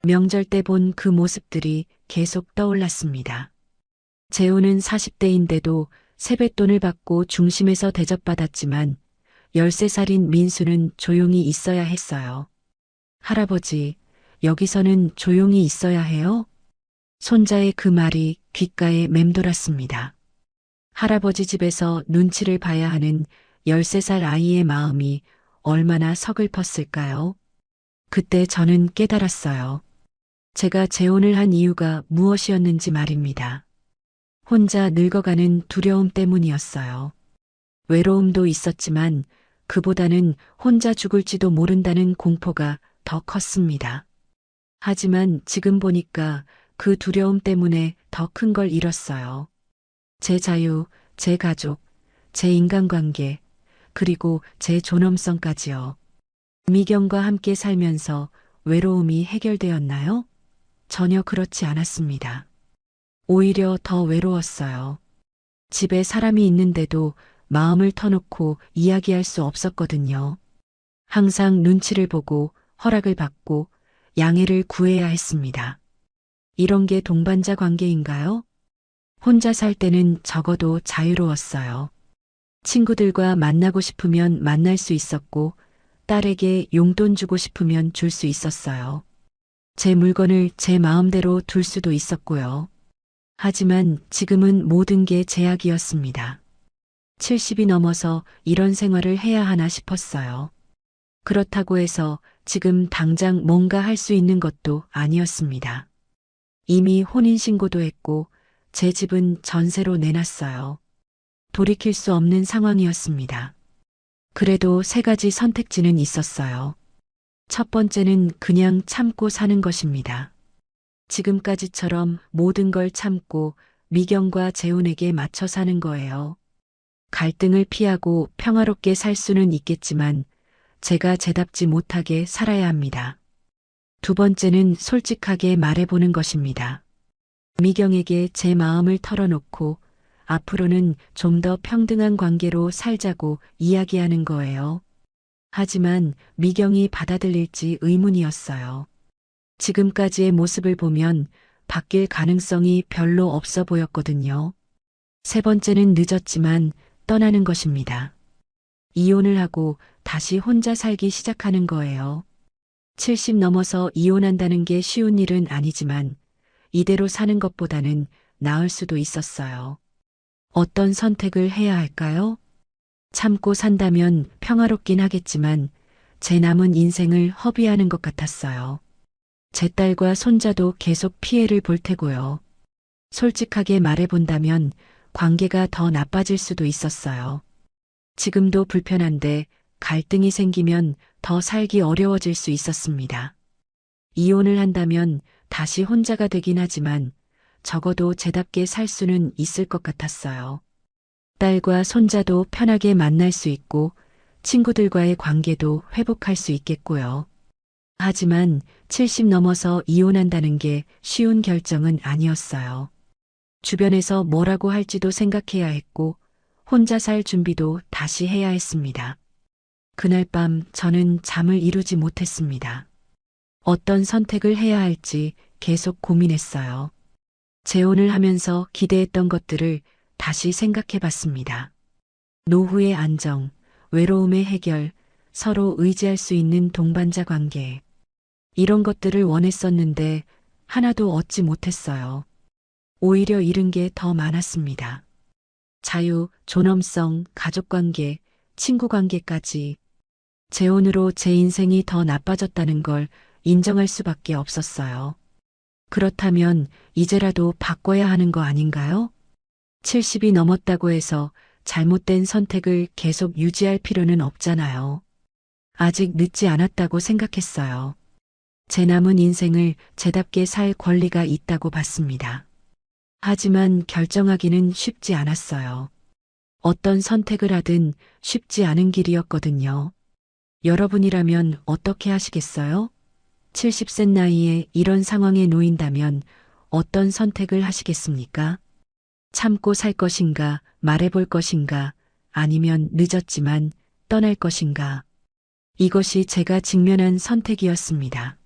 명절 때 본 그 모습들이 계속 떠올랐습니다. 재훈은 40대인데도 세뱃돈을 받고 중심에서 대접받았지만 13살인 민수는 조용히 있어야 했어요. 할아버지, 여기서는 조용히 있어야 해요? 손자의 그 말이 귓가에 맴돌았습니다. 할아버지 집에서 눈치를 봐야 하는 13살 아이의 마음이 얼마나 서글펐을까요? 그때 저는 깨달았어요. 제가 재혼을 한 이유가 무엇이었는지 말입니다. 혼자 늙어가는 두려움 때문이었어요. 외로움도 있었지만 그보다는 혼자 죽을지도 모른다는 공포가 더 컸습니다. 하지만 지금 보니까 그 두려움 때문에 더 큰 걸 잃었어요. 제 자유, 제 가족, 제 인간관계, 그리고 제 존엄성까지요. 미경과 함께 살면서 외로움이 해결되었나요? 전혀 그렇지 않았습니다. 오히려 더 외로웠어요. 집에 사람이 있는데도 마음을 터놓고 이야기할 수 없었거든요. 항상 눈치를 보고 허락을 받고 양해를 구해야 했습니다. 이런 게 동반자 관계인가요? 혼자 살 때는 적어도 자유로웠어요. 친구들과 만나고 싶으면 만날 수 있었고, 딸에게 용돈 주고 싶으면 줄 수 있었어요. 제 물건을 제 마음대로 둘 수도 있었고요. 하지만 지금은 모든 게 제약이었습니다. 70이 넘어서 이런 생활을 해야 하나 싶었어요. 그렇다고 해서 지금 당장 뭔가 할 수 있는 것도 아니었습니다. 이미 혼인신고도 했고 제 집은 전세로 내놨어요. 돌이킬 수 없는 상황이었습니다. 그래도 세 가지 선택지는 있었어요. 첫 번째는 그냥 참고 사는 것입니다. 지금까지처럼 모든 걸 참고 미경과 재훈에게 맞춰 사는 거예요. 갈등을 피하고 평화롭게 살 수는 있겠지만 제가 제답지 못하게 살아야 합니다. 두 번째는 솔직하게 말해보는 것입니다. 미경에게 제 마음을 털어놓고 앞으로는 좀 더 평등한 관계로 살자고 이야기하는 거예요. 하지만 미경이 받아들일지 의문이었어요. 지금까지의 모습을 보면 바뀔 가능성이 별로 없어 보였거든요. 세 번째는 늦었지만 떠나는 것입니다. 이혼을 하고 다시 혼자 살기 시작하는 거예요. 70 넘어서 이혼한다는 게 쉬운 일은 아니지만 이대로 사는 것보다는 나을 수도 있었어요. 어떤 선택을 해야 할까요? 참고 산다면 평화롭긴 하겠지만 제 남은 인생을 허비하는 것 같았어요. 제 딸과 손자도 계속 피해를 볼 테고요. 솔직하게 말해본다면 관계가 더 나빠질 수도 있었어요. 지금도 불편한데 갈등이 생기면 더 살기 어려워질 수 있었습니다. 이혼을 한다면 다시 혼자가 되긴 하지만 적어도 제답게 살 수는 있을 것 같았어요. 딸과 손자도 편하게 만날 수 있고 친구들과의 관계도 회복할 수 있겠고요. 하지만 70 넘어서 이혼한다는 게 쉬운 결정은 아니었어요. 주변에서 뭐라고 할지도 생각해야 했고 혼자 살 준비도 다시 해야 했습니다. 그날 밤 저는 잠을 이루지 못했습니다. 어떤 선택을 해야 할지 계속 고민했어요. 재혼을 하면서 기대했던 것들을 다시 생각해 봤습니다. 노후의 안정, 외로움의 해결, 서로 의지할 수 있는 동반자 관계. 이런 것들을 원했었는데 하나도 얻지 못했어요. 오히려 잃은 게 더 많았습니다. 자유, 존엄성, 가족관계, 친구관계까지. 재혼으로 제 인생이 더 나빠졌다는 걸 인정할 수밖에 없었어요. 그렇다면 이제라도 바꿔야 하는 거 아닌가요? 70이 넘었다고 해서 잘못된 선택을 계속 유지할 필요는 없잖아요. 아직 늦지 않았다고 생각했어요. 제 남은 인생을 제답게 살 권리가 있다고 봤습니다. 하지만 결정하기는 쉽지 않았어요. 어떤 선택을 하든 쉽지 않은 길이었거든요. 여러분이라면 어떻게 하시겠어요? 70세 나이에 이런 상황에 놓인다면 어떤 선택을 하시겠습니까? 참고 살 것인가, 말해볼 것인가, 아니면 늦었지만 떠날 것인가. 이것이 제가 직면한 선택이었습니다.